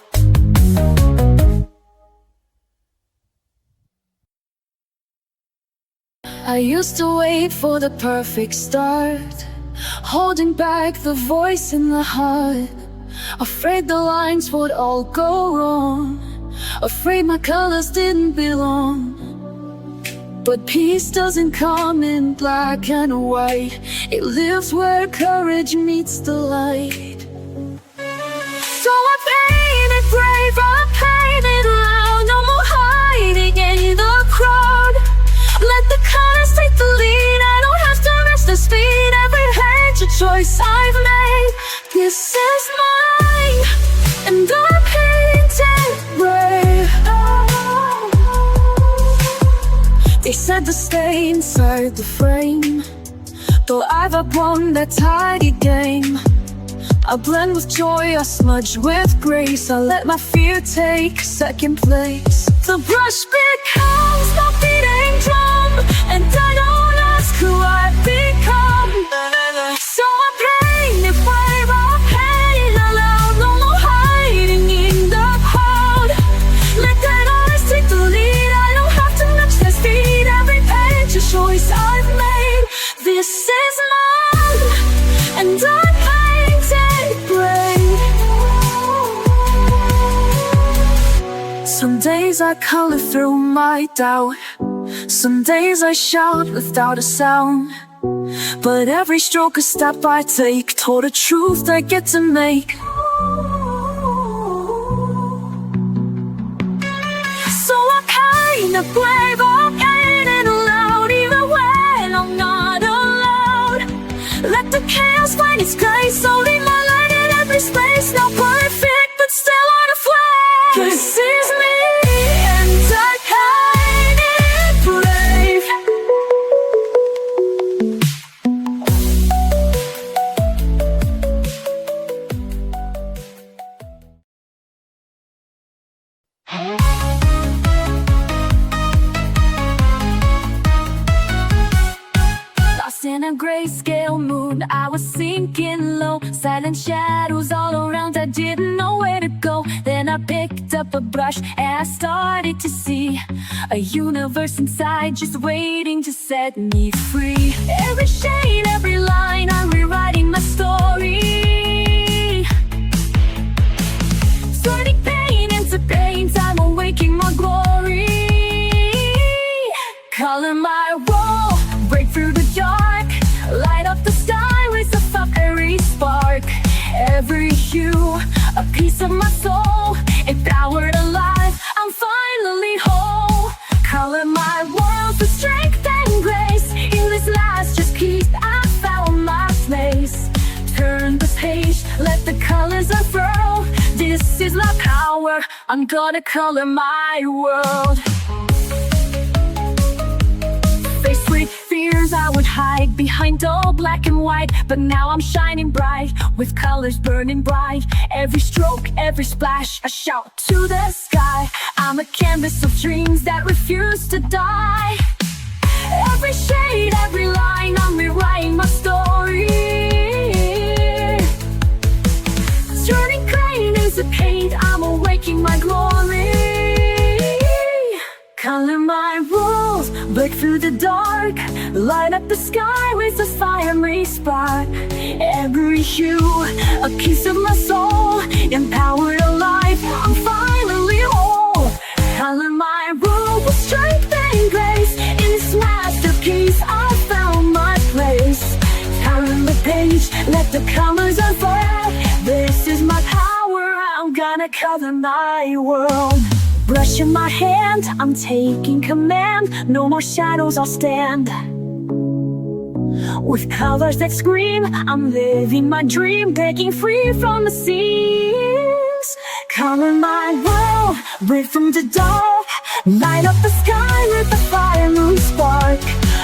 [SPEAKER 1] I used to wait for the perfect start, holding back the voice in the heart, afraid the lines would all go wrong, afraid my colors didn't belong. But peace doesn't come in black and white, it lives where courage meets the light. So I painted brave, I painted loud, no more hiding in the crowd. Let the colors take the lead, I don't have to rush the speed. Every page a choice I've made, this is mine, and I painted brave. They said to stay inside the frame, though I've upon that tidy game. I blend with joy, I smudge with grace, I let my fear take second place. The brush becomes my beating drum, and I don't ask who I've become. So I paint it brave, I paint it aloud, no more hiding in the crowd. Let that eyes take the lead, I don't have to match their speed. Every page a choice I've made, this is mine, and I paint it brave. Some days I color through my doubt, some days I shout without a sound. But every stroke, a step I take toward a truth I get to make. So I paint a brave, I'll paint it aloud, even when I'm not allowed. Let the chaos find its grace, holding my light in every space. Not perfect, but still on a flame. This is me, and I paint it brave. Lost in a grayscale mood, I was sinking low. Silent shadows all around, I didn't know where to go. Then I picked up a brush and I started to see a universe inside just waiting to set me free. Every shade, every line, I'm rewriting my story. Turning pain into paint, I'm awaking my glory. Color my wall, break through the dark, light up the sky with a fiery spark. Every hue, a piece of my soul, empowered alive, I'm finally whole. Color my world with strength and grace. In this last just piece, I found my place. Turn the page, let the colors unfurl. This is my power, I'm gonna color my world. Faced with fears, I would hide behind all black and white. But now I'm shining bright, with colors burning bright. Every stroke, every splash, a shout to the sky. I'm a canvas of dreams that refuse to die. Every shade, every line, I'm rewriting my story. Turning pain into paint, I'm awaking my glory. Color my rules, break through the dark, light up the sky with a fiery spark. Every hue, a piece of my soul, empowered alive, I'm finally whole. Color my rule with strength and grace. In this masterpiece, I found my place. Turn the page, let the colors unfurl. This is my power, I'm gonna color my world. Brush in my hand, I'm taking command. No more shadows, I'll stand. With colors that scream, I'm living my dream, breaking free from the seams. Color my world, break from the dark, light up the sky with a fiery spark.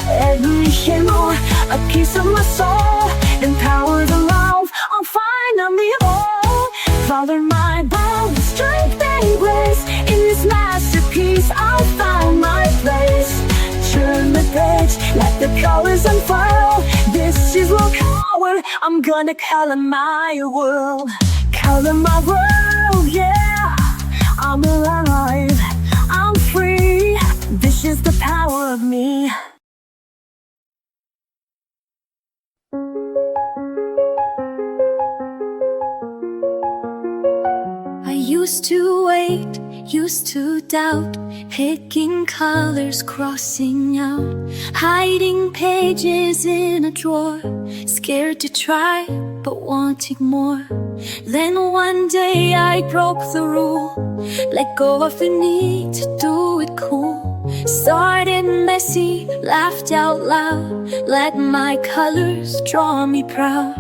[SPEAKER 1] Every hero, a piece of my soul, empowered alive, I'm finally whole. Color my world with strength and grace. In this masterpiece, I found my place. Turn the page, let the colors unfurl. This is what power, I'm gonna color my world. Color my world, yeah. I'm alive, I'm free. This is the power of me. I used to wait, used to doubt, picking colors, crossing out, hiding pages in a drawer, scared to try, but wanting more. Then one day I broke the rule, let go of the need to do it cool. Started messy, laughed out loud, let my colors draw me proud.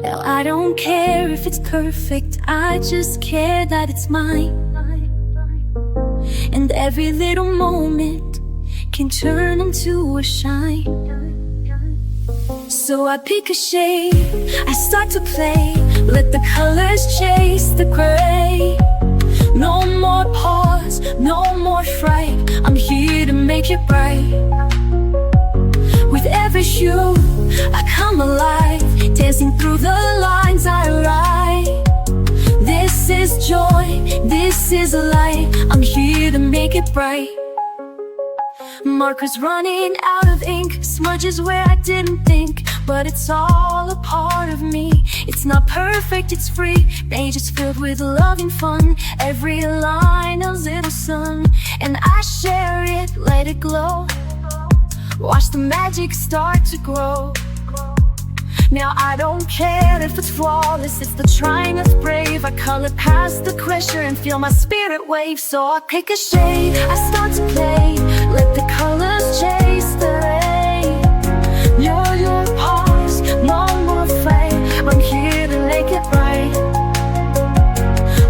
[SPEAKER 1] Now I don't care if it's perfect, I just care that it's mine. And every little moment can turn into a shine. So I pick a shade, I start to play, let the colors chase the gray. No more pause, no more fright, I'm here to make it bright. With every hue, I come alive, dancing through the lines I write. This is joy, this is light, I'm here to make it bright. Markers running out of ink, smudges where I didn't think, but it's all a part of me. It's not perfect, it's free, pages filled with love and fun. Every line a little I share it, let it glow. Watch the magic start to grow. Now I don't care if it's flawless, it's the trying that's brave. I color past the pressure and feel my spirit wave. So I pick a shade, I start to play, let the colors chase the ray. Your pause, no more fight, I'm here to make it right.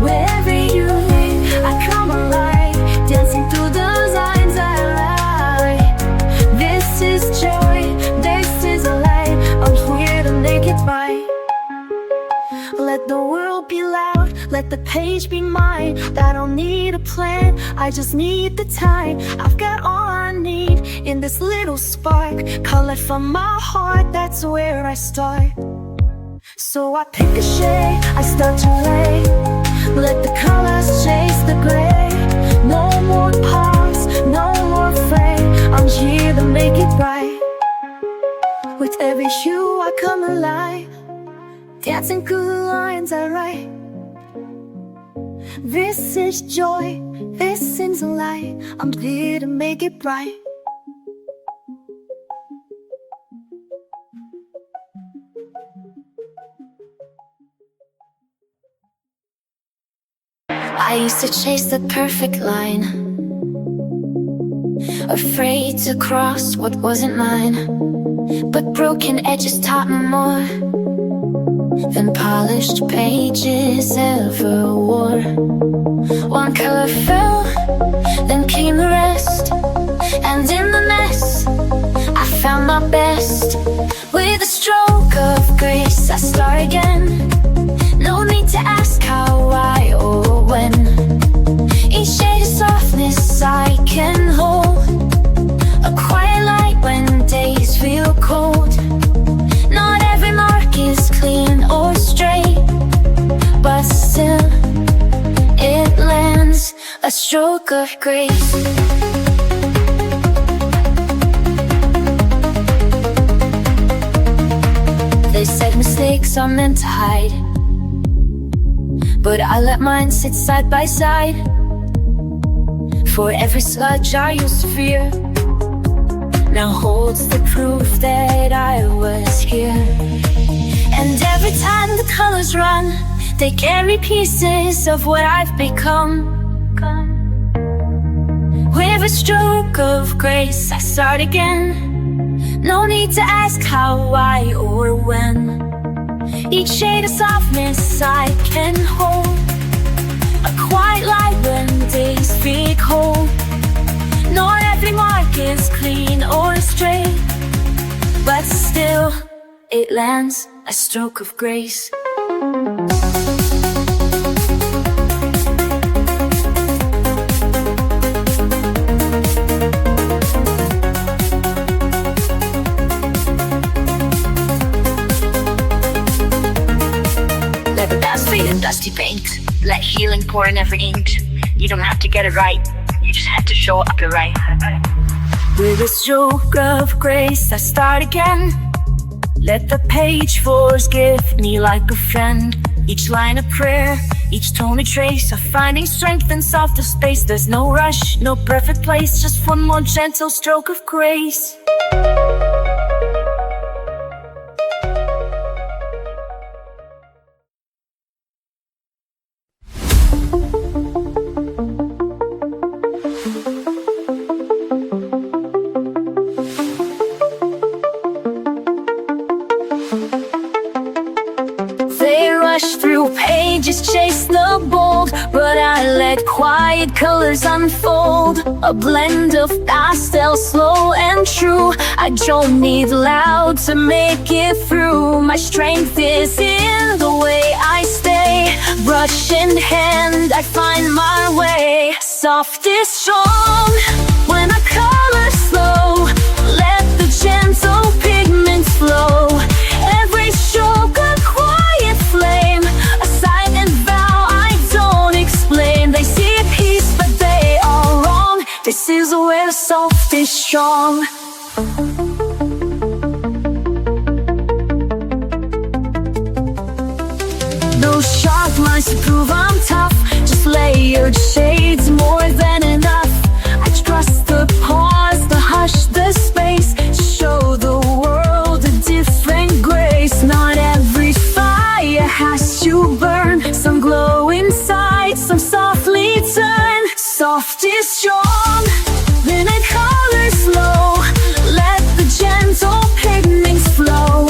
[SPEAKER 1] Wherever you lead, I come alive, dancing through the lines I write. This is joy, this is a light, I'm here to make it right. Let the world be loud, let the page be mine. I don't need a plan, I just need the time. I've got all I need in this little spark. Color from my heart, that's where I start. So I pick a shade, I start to lay, let the colors chase the gray. No more pause, no more frame, I'm here to make it right. With every hue I come alive, dancing through the lines I write. This is joy, this is a light, I'm here to make it bright. I used to chase the perfect line, afraid to cross what wasn't mine. But broken edges taught me more than polished pages ever wore. One color fell, then came the rest, and in the mess I found my best. With a stroke of grace I start again. No need to ask how, why, or when. Each shade of softness I can hold, a quiet light when days feel cold. Not every mark is clean or straight, but still it lands, a stroke of grace. They said mistakes are meant to hide, but I let mine sit side by side. For every sludge I used to fear now holds the proof that I was here. And every time the colors run, they carry pieces of what I've become. With a stroke of grace I start again. No need to ask how, why, or when. Each shade of softness I can hold, a quiet light when days feel cold. Not every mark is clean or straight, but still it lands, a stroke of grace.
[SPEAKER 2] Dusty paint, let healing pour in every inch. You don't have to get it right, you just have to show up your right.
[SPEAKER 1] With a stroke of grace I start again. Let the page forgive me like a friend. Each line a prayer, each tone a trace of finding strength in softer space. There's no rush, no perfect place, just one more gentle stroke of grace. Through pages chase the bold, but I let quiet colors unfold. A blend of pastels, slow and true. I don't need loud to make it through. My strength is in the way I stay. Brush in hand, I find my way. Soft is strong when I color slow. Let the gentle pigments flow. Every stroke a quiet flame, a silent vow I don't explain. They see a piece but they are wrong. This is where soft is strong. No sharp lines to prove I'm tough, just layered shades more than enough. I is strong, then I color slow. Let the gentle pigments flow.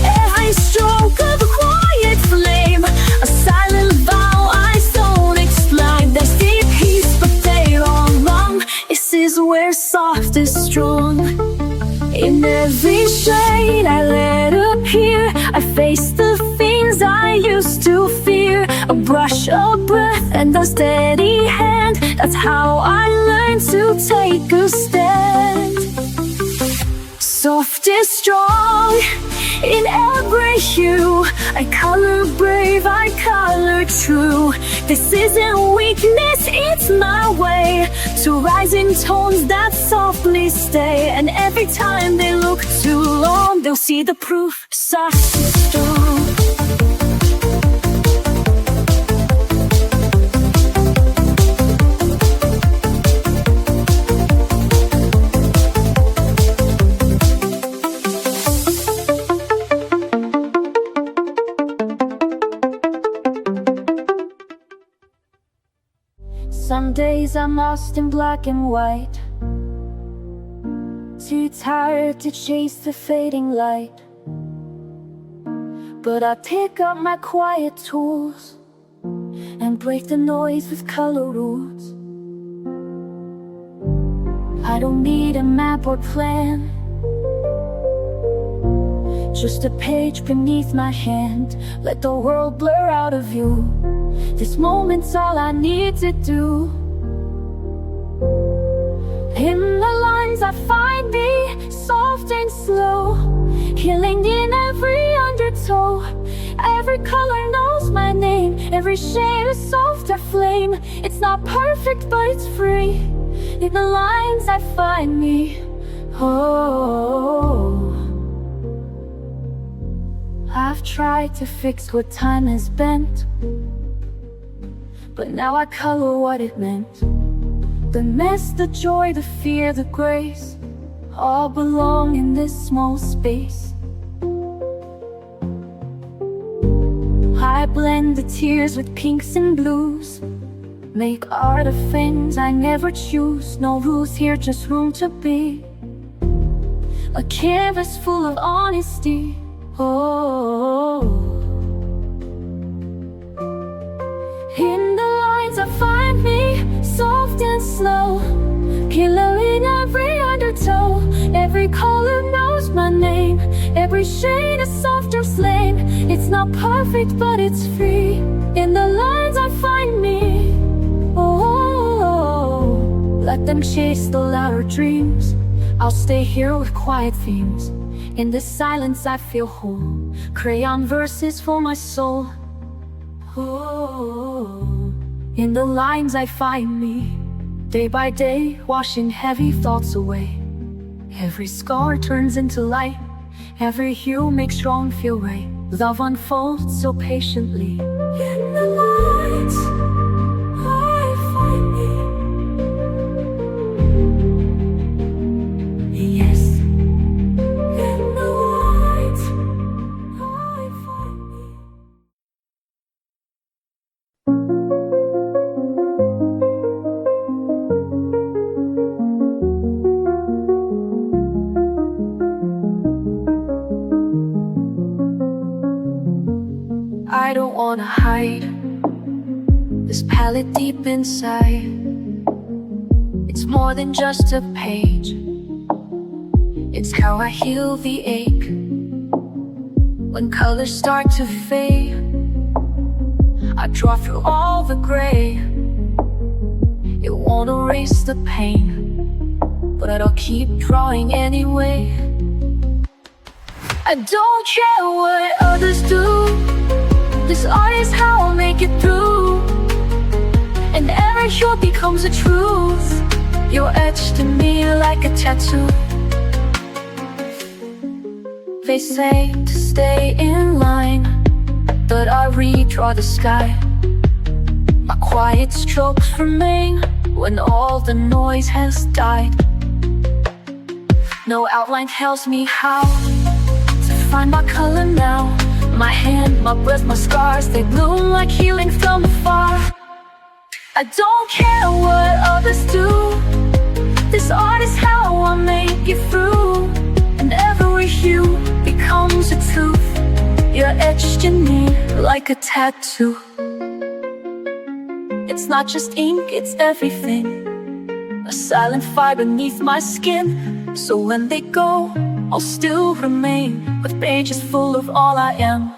[SPEAKER 1] Every stroke of a quiet flame, a silent vow I don't explain. There's deep peace, but they don't wrong. This is where soft is strong. In every shade I let appear, I face the things I used to fear. A brush, a breath, and a steady hand. That's how I learned to take a stand. Soft is strong in every hue. I color brave, I color true. This isn't weakness, it's my way to rise in tones that softly stay. And every time they look too long, they'll see the proof. Soft is strong. Some days I'm lost in black and white, too tired to chase the fading light. But I pick up my quiet tools and break the noise with color rules. I don't need a map or plan, just a page beneath my hand. Let the world blur out of view. This moment's all I need to do. In the lines I find me, soft and slow, healing in every undertow. Every color knows my name, every shade a softer flame. It's not perfect, but it's free. In the lines I find me, oh. I've tried to fix what time has bent, but now I color what it meant. The mess, the joy, the fear, the grace, all belong in this small space. I blend the tears with pinks and blues, make art of things I never choose. No rules here, just room to be. A canvas full of honesty, oh. In the lines I find me, soft and slow, killer in every undertow. Every color knows my name, every shade a softer flame. It's not perfect, but it's free. In the lines I find me, oh. Let them chase the louder dreams, I'll stay here with quiet themes. In this silence I feel whole, crayon verses for my soul. Oh, in the lines I find me, day by day, washing heavy thoughts away. Every scar turns into light, every hue makes wrong feel right. Love unfolds so patiently. In the lines I find me, yes. In the lines I find me. I don't wanna hide this palette deep inside. It's more than just a page, it's how I heal the ache. When colors start to fade, I draw through all the gray. It won't erase the pain, but I'll keep drawing anyway. I don't care what others do, this art is how I'll make it through. And every hue becomes a truth, you're etched in me like a tattoo. They say to stay in line, but I redraw the sky. My quiet strokes remain when all the noise has died. No outline tells me how to find my color now. My hand, my breath, my scars, they bloom like healing from afar. I don't care what others do. This art is how I make it through. And every hue becomes a truth. You're etched in me like a tattoo. It's not just ink, it's everything. A silent fire beneath my skin. So when they go, I'll still remain with pages full of all I am.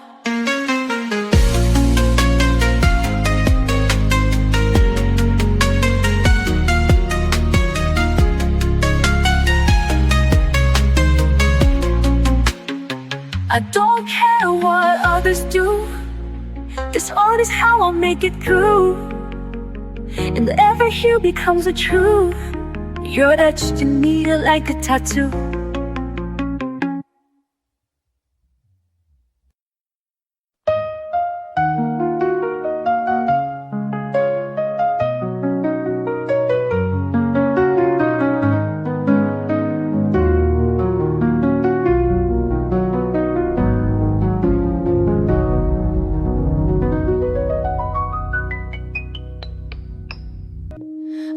[SPEAKER 1] I don't care what others do. This art is how I'll make it through. And every hue becomes a truth. You're etched in me like a tattoo.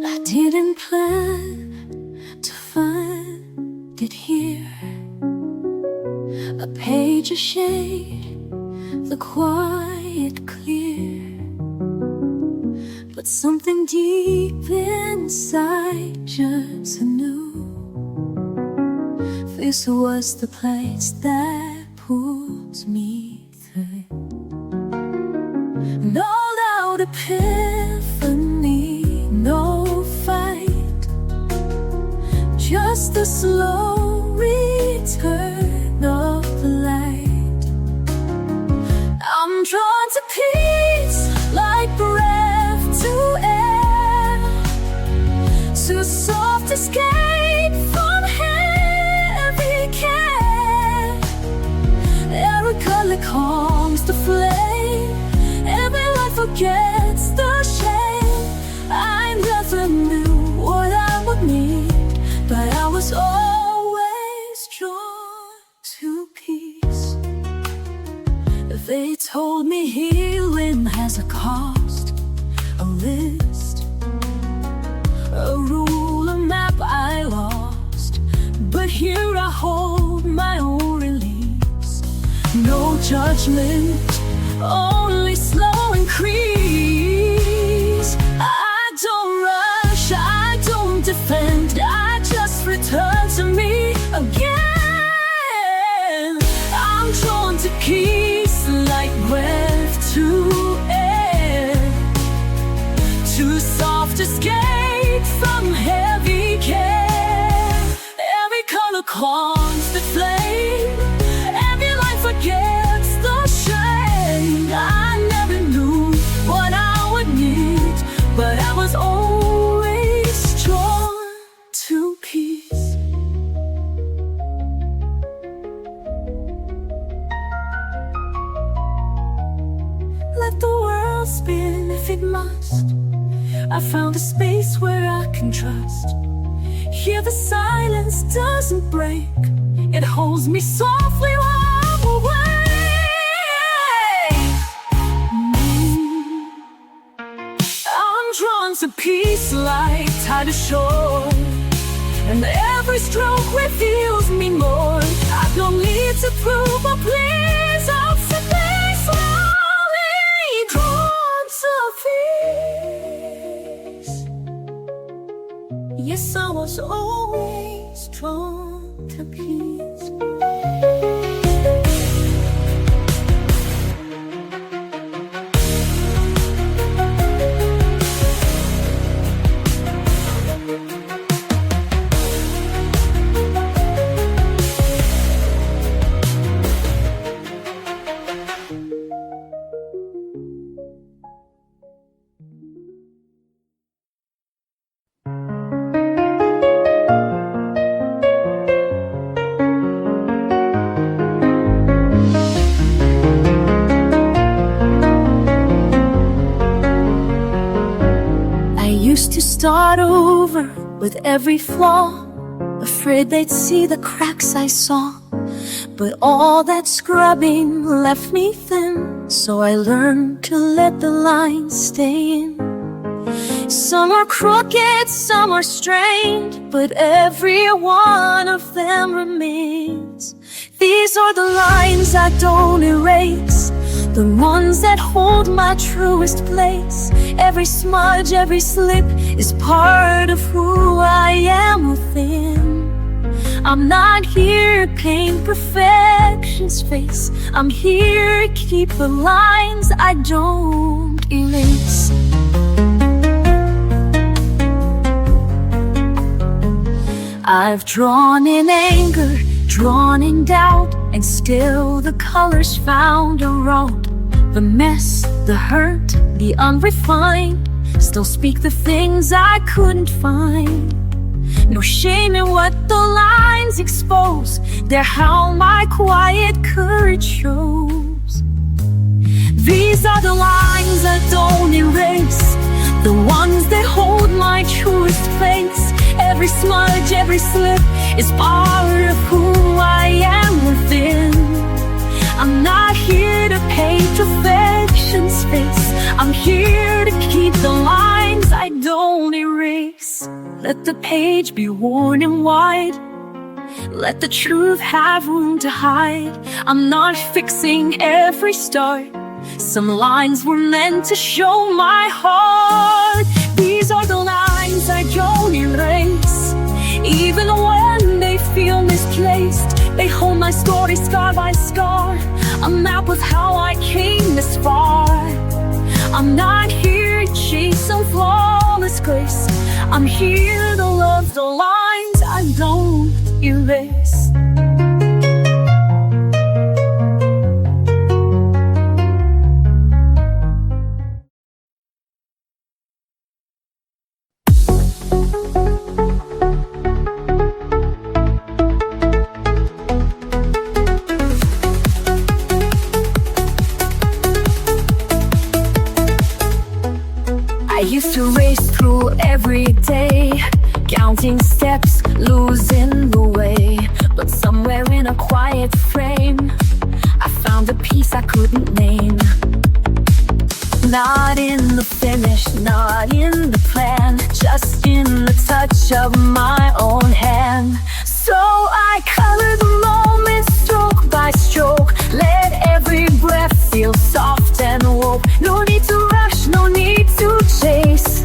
[SPEAKER 1] I didn't plan to find it here. A page, a shade, the quiet clear. But something deep inside just knew this was the place that pulls me through. No doubt epiphany, no fight, just the slow return of the light. I'm drawn to peace like breath to air, too soft escape from heavy care. Every color calms the flame, every light forgets the shame. I never knew what I would need, but I was always drawn to peace. They told me healing has a cost, a list, a rule, a map I lost. But here I hold my own release. No judgment, only slow increase. I don't rush, I don't defend, I just return to me again. I'm drawn to peace like breath to air, too soft escape from heavy care. Every color calms the flame, every light forgets the shame. I never knew what I would need, but I was always drawn to peace. Let the world spin if it must. I found a space where I can trust. Here the silence doesn't break, it holds me softly while I'm away. I'm drawn to peace like tide to shore, and every stroke reveals me more. I don't need to prove or please, I'll simply slowly drawn to peace. Yes, I was always drawn to peace. Start over with every flaw, afraid they'd see the cracks I saw. But all that scrubbing left me thin, so I learned to let the lines stay in. Some are crooked, some are strained, but every one of them remains. These are the lines I don't erase, the ones that hold my truest place. Every smudge, every slip is part of who I am within. I'm not here to paint perfection's face. I'm here to keep the lines I don't erase. I've drawn in anger, drawn in doubt, and still the colors found a road. The mess, the hurt, the unrefined still speak the things I couldn't find. No shame in what the lines expose, they're how my quiet courage shows. These are the lines I don't erase, the ones that hold my truest place. Every smudge, every slip is part of who I am within. I'm not here to paint perfection's face. I'm here to keep the lines I don't erase. Let the page be worn and wide. Let the truth have room to hide. I'm not fixing every start. Some lines were meant to show my heart. These are the lines I don't erase, even when they feel misplaced. They hold my story scar by scar, a map of how I came this far. I'm not here to chase some flawless grace. I'm here to love the lines I don't erase. I used to race through every day, counting steps, losing the way. But somewhere in a quiet frame, I found a peace I couldn't name. Not in the finish, not in the plan, just in the touch of my own hand. So I color the moment stroke by stroke, let every breath feel soft and woke. No need to rush, no need to chase.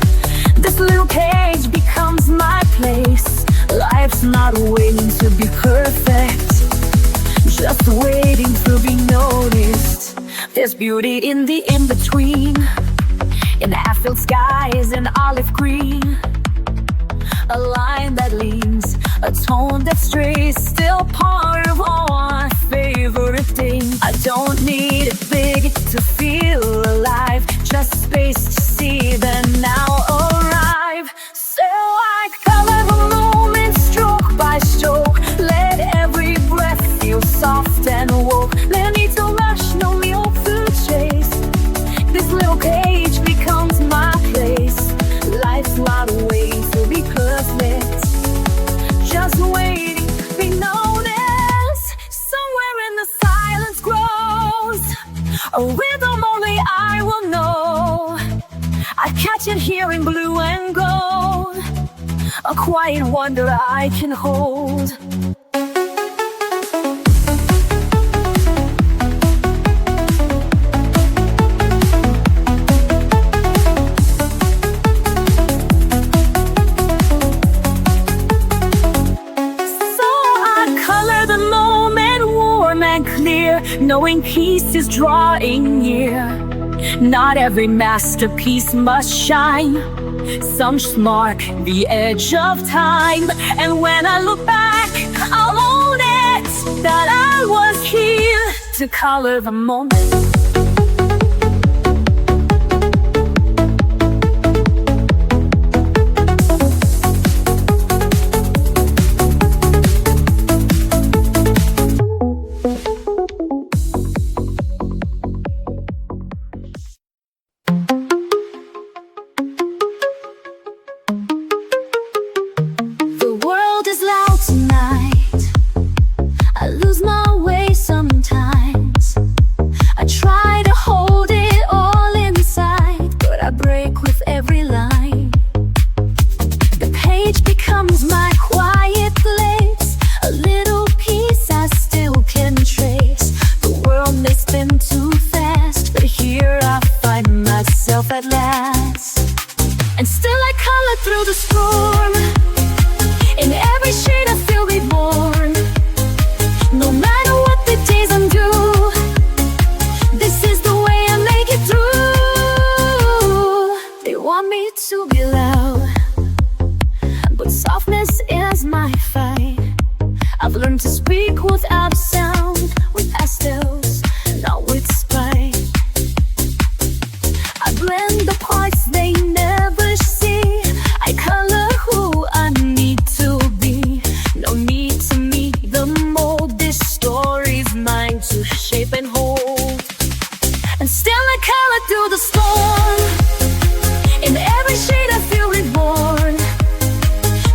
[SPEAKER 1] This little page becomes my place. Life's not waiting to be perfect, just waiting to be noticed. There's beauty in the in-between, in half-filled skies and olive green. A line that leans, a tone that strays, still part of all my favorite things. I don't need it big to feel alive, just space to see the now arrive. So I color the moment stroke by stroke, let every breath feel soft and woke. No need to rush, no need to chase. This little page becomes my place. Life's not waiting to be perfect, just waiting to be noticed. Somewhere in the silence grows a rhythm only I will know. I catch it here in blue and gold, a quiet wonder I can hold. Knowing peace is drawing near. Not every masterpiece must shine, some just mark the edge of time. And when I look back, I'll own it, that I was here to color the moment. I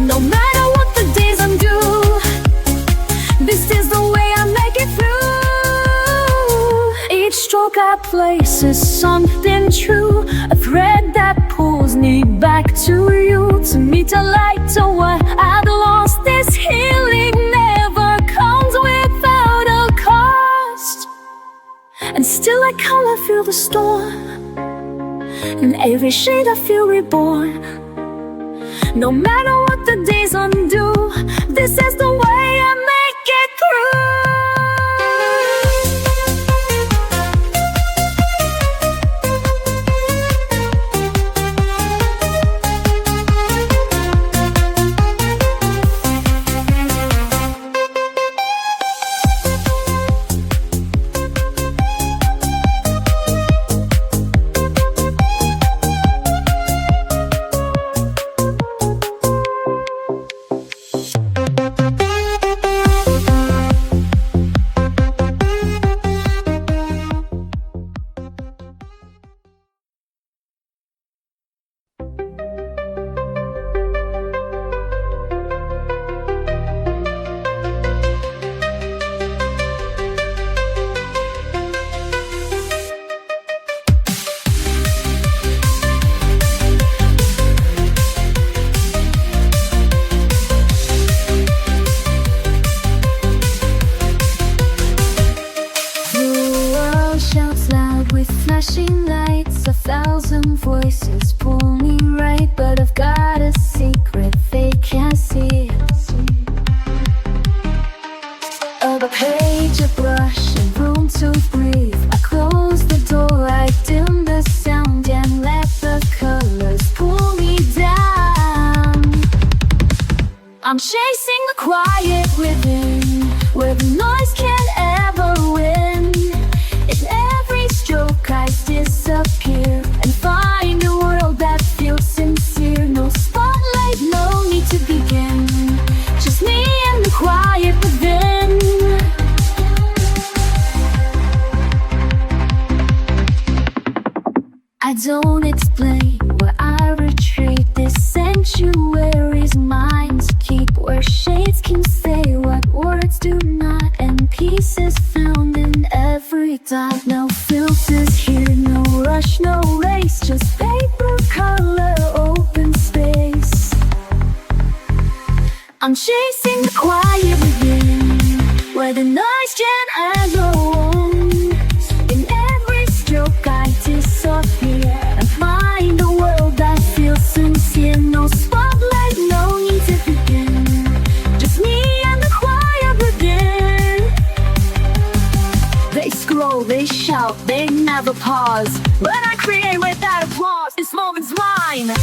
[SPEAKER 1] No matter what the days undo, this is the way I make it through. Each stroke I place is something true, a thread that pulls me back to you, to meet a light to what I've lost. This healing never comes without a cost, and still I color feel the storm. In every shade I feel reborn. No matter what the days undo, this is the way I make it through. Flashing lights, 1,000 voices pull me right, but I've got a secret they can't see. Of a page, a brush, and room to breathe. I close the door, I dim the sound, and let the colors pull me down. I'm chasing the quiet within, where the noise can't ever win. In every stroke I disappear and find a world that feels sincere. No spotlight, no need to begin, just me and the quiet within. I don't explain where I retreat. This sanctuary's mine to keep, where shades can say what words do not, and peace is found in every dot. No filters here, no rush, no race, just paper, color, open space. I'm chasing the quiet within, where the noise can't ever win. In every stroke I disappear and find a world that feels sincere. No spotlight, no need to begin, just me and the quiet within. They scroll, they shout, they never pause. When I create without applause, this moment's mine.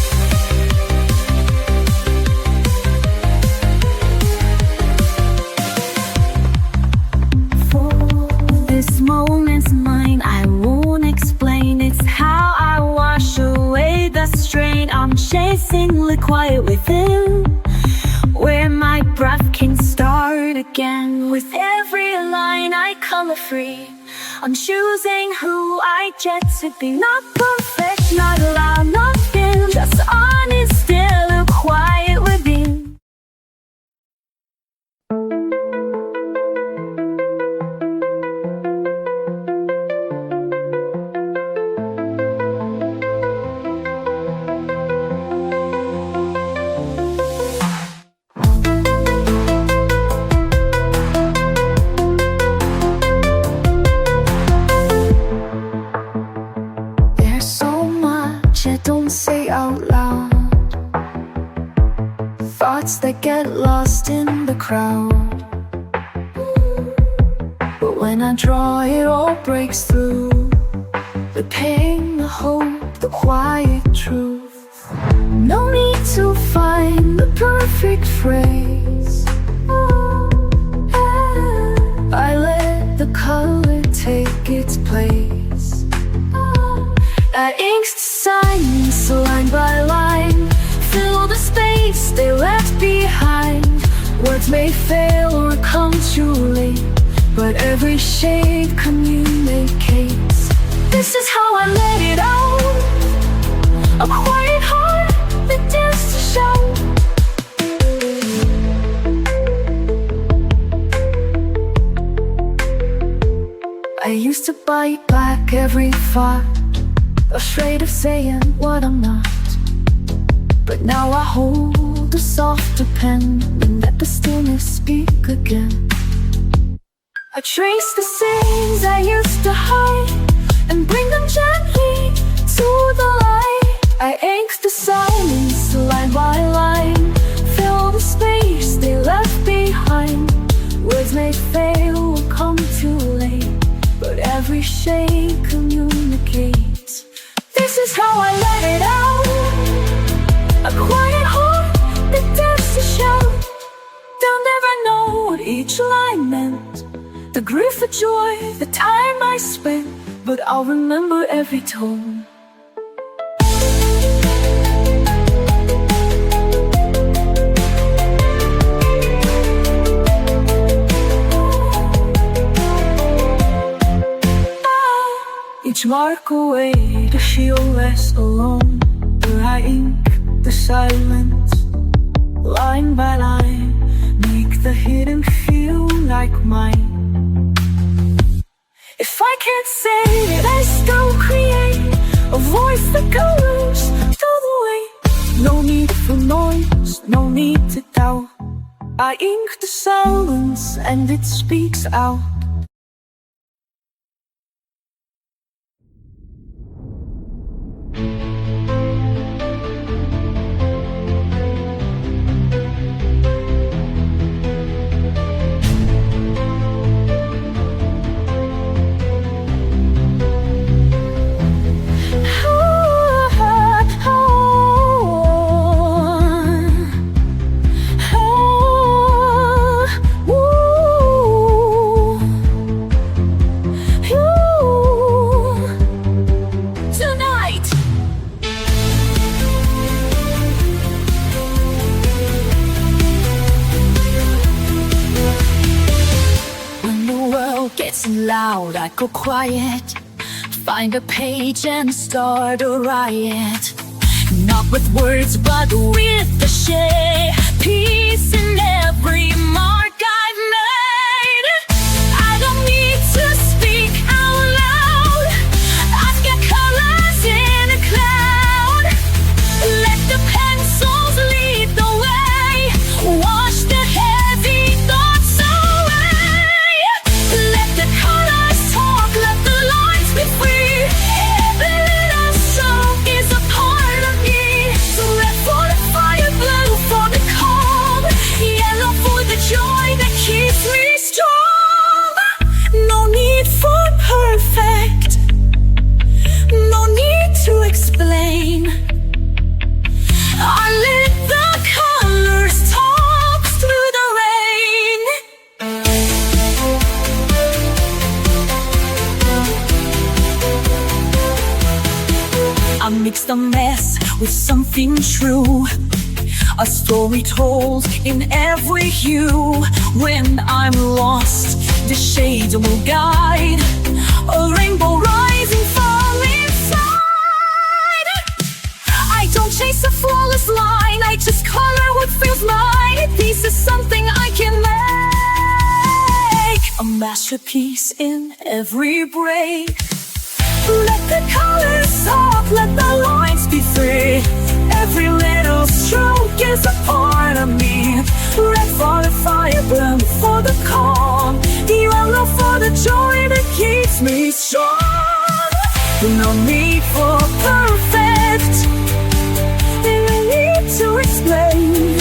[SPEAKER 1] This moment's mine, I won't explain. It's how I wash away the strain. I'm chasing the quiet within, where my breath can start again. With every line I color free, I'm choosing who I get to be. Not perfect, not loud, not thin, just honest, still a quiet within. I don't say out loud, thoughts that get lost in the crowd. But when I draw, it all breaks through. The pain, the hope, the quiet truth. No need to find the perfect phrase. I let the color take its place. That ink's silence, line by line, fill the space they left behind. Words may fail or come too late, but every shade communicates. This is how I let it out. A quiet heart that dares to shout. used to bite back every thought, afraid of saying what I'm not. But now I hold a softer pen and let the stillness speak again. I trace the scenes I used to hide and bring them gently to the light. I ink the silence line by line, fill the space they left behind. Words may fail or come too late, but every shade communicates. This is how I let it out, a quiet heart that dares to shout. They'll never know what each line meant, the grief, the joy, the time I spent, but I'll remember every tone. Each mark away to feel less alone, where I ink the silence, line by line, make the hidden feel like mine. If I can't say it, I still create a voice that goes through the way. No need for noise, no need to doubt. I ink the silence and it speaks out. Loud, I go quiet, find a page and start a riot. Not with words, but with the shade. Peace in every mark I've made. I don't need to speak out loud. I've got colors in a cloud. Let the pencils lead the way. Wash the heavy thoughts away. Let the colors talk, let the lines be free. Every little stroke is a part of me. So red for the fire, blue for the calm, yellow for the joy that keeps me strong. No need for perfect, no need to explain. I let the colors talk through the rain. I mix the mess with something true, a story told in every hue. When I'm lost, the shades will guide, a rainbow rising from inside. I don't chase a flawless line, I just color what feels mine. This is something I can make, a masterpiece in every break. Let the colors talk, let the lines be free. Every little stroke is a part of me. Red for the fire, blue for the calm, yellow for the joy that keeps me strong. No need for perfect, no need to explain.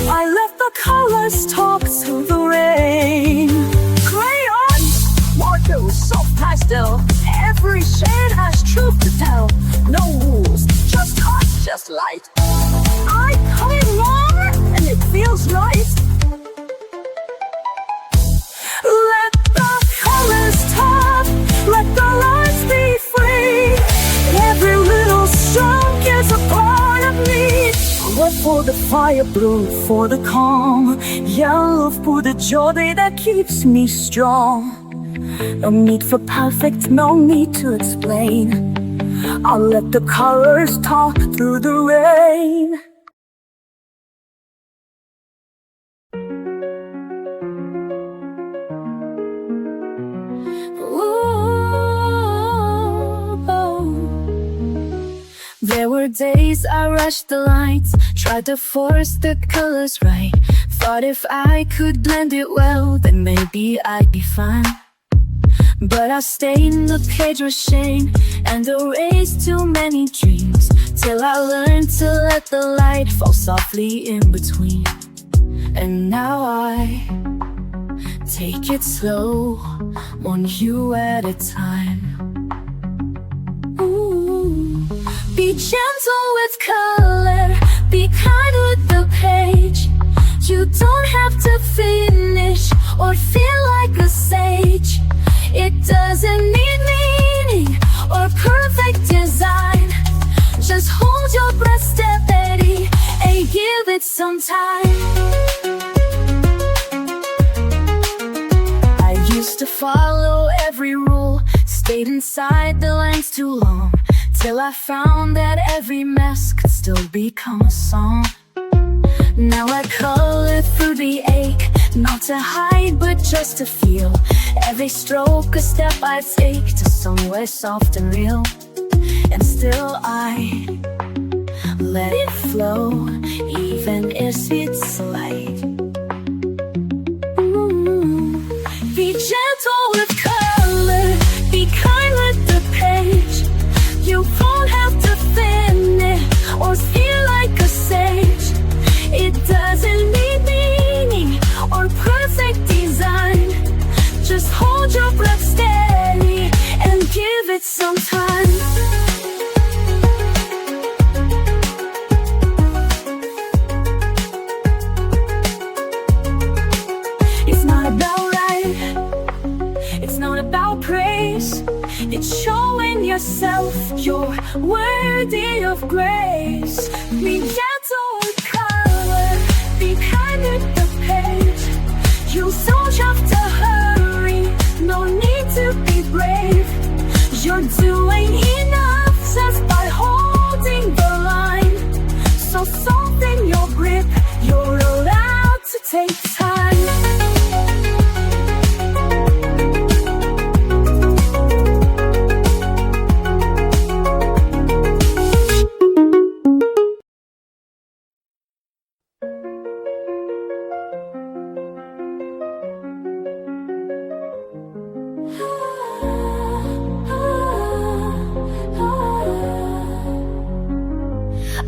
[SPEAKER 1] I let the colors talk through the rain. Crayons, markers, soft pastel, every shade has truth to tell. No rules, just touch, just light. I color more and it feels right. Let the colors talk, let the lines be free. Every little stroke is a part of me. Red for the fire, blue for the calm, yellow for the joy that keeps me strong. No need for perfect, no need to explain. I'll let the colors talk through the rain. Ooh. for days I rushed the lights, tried to force the colors right. Thought if I could blend it well, then maybe I'd be fine. But I stained the page with shame and erased too many dreams, till I learned to let the light fall softly in between. And now I take it slow, one hue at a time. Ooh. Be gentle with color, be kind with the page. You don't have to finish or feel like a sage. It doesn't need meaning or perfect design. Just hold your breath steady and give it some time. I used to follow every rule, stayed inside the lines too long, till I found that every mess could still become a song. Now I color through the ache, not to hide but just to feel. Every stroke a step I take to somewhere soft and real. And still I let it flow, even if it's light. Be gentle with color, be kind with the page. You won't have to finish or feel like a sage. It doesn't need meaning or perfect design. Just hold your breath steady and give it some time. It's not about right, it's not about praise. It's showing yourself you're worthy of grace. Be gentle with color, be kind with the page. You don't have to hurry, no need to be brave. You're doing enough just by holding the line. So soften your grip, you're allowed to take time.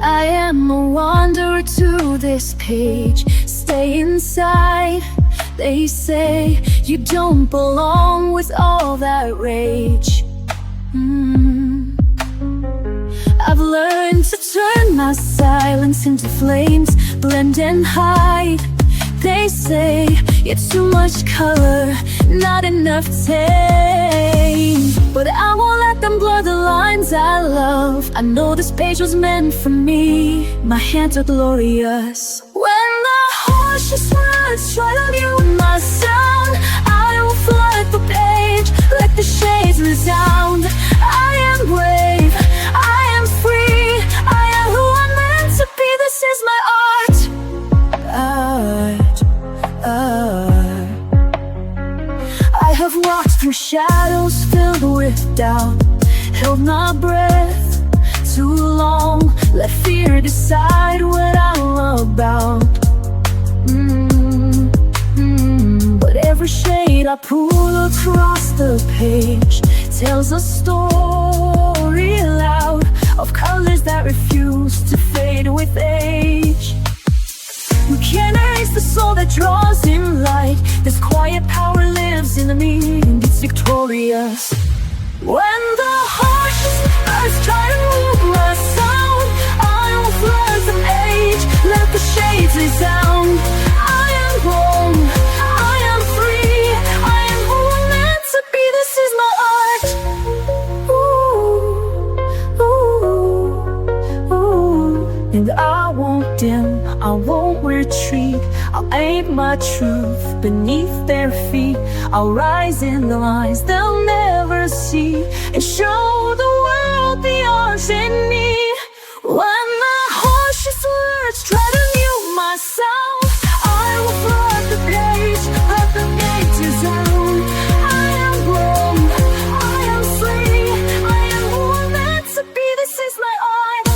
[SPEAKER 1] I am a wanderer to this page. Stay inside, they say. You don't belong with all that rage. I've learned to turn my silence into flames, blend and hide. They say it's too much color, not enough tame. But I won't let them blur the lines I love. I know this page was meant for me. My hands are glorious. When the harshest words try to mute my sound, I will flood the page, let the shades resound. I am brave, I am free, I am who I'm meant to be. This is my art. I have walked through shadows filled with doubt, held my breath too long, let fear decide what I'm about. But every shade I pull across the page tells a story loud of colors that refuse to fade with age. We can't erase the soul that draws in light. This quiet power lives in me and it's victorious. When the harshest words try to move my sound, I will flood the page, let the shades resound. I am wrong, I am free, I am who I'm meant to be. This is my art. Ooh, ooh, ooh. And I won't dim, I won't retreat. I'll aim my truth beneath their feet. I'll rise in the lines they'll never see, and show the world the arts in me. When the harshest words try to mute my sound, I will flood the page, let the gate resound. I am grown, I am free, I am who I'm meant to be. This is my art.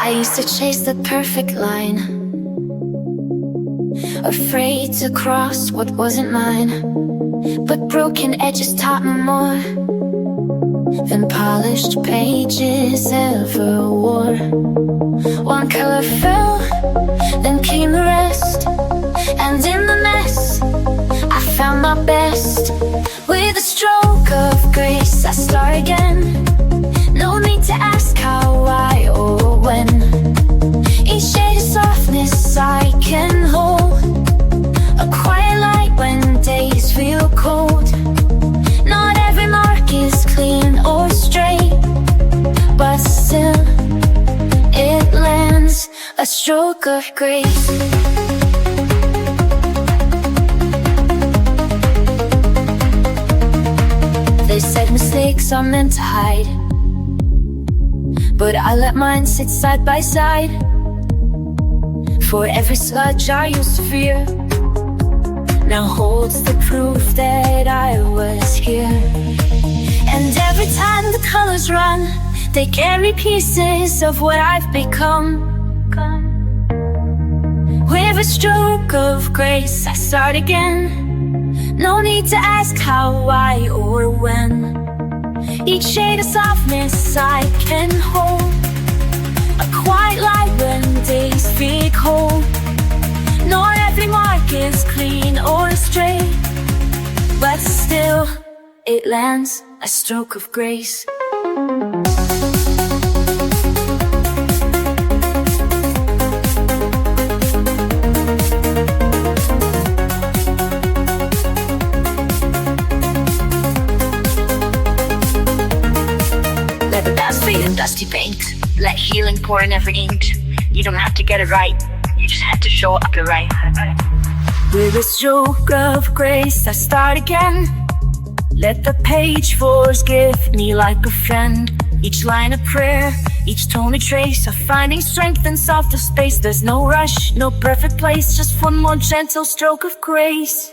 [SPEAKER 1] I used to chase the perfect line, afraid to cross what wasn't mine. But broken edges taught me more than polished pages ever wore. One color fell, then came the rest, and in the mess I found my best. With a stroke of grace I start again. No need to ask how, why, or when. Each shade of softness I can hold, a quiet light when days feel cold. Not every mark is clean or straight, but still it lands, a stroke of grace. They said mistakes are meant to hide, but I let mine sit side by side. For every smudge I used to fear now holds the proof that I was here. And every time the colors run, they carry pieces of what I've become. With a stroke of grace I start again. No need to ask how, why, or when. Each shade of softness I can hold, a quiet light when days feel cold. Not every mark is clean or straight, but still it lands, a stroke of grace.
[SPEAKER 2] Let the dust fade in dusty paint. Let healing pour in every inch. You don't have to get it right, you just have to show up the right.
[SPEAKER 1] With a stroke of grace I start again. Let the page forgive me like a friend. Each line a prayer, each tone a trace of finding strength in softer space. There's no rush, no perfect place, just one more gentle stroke of grace.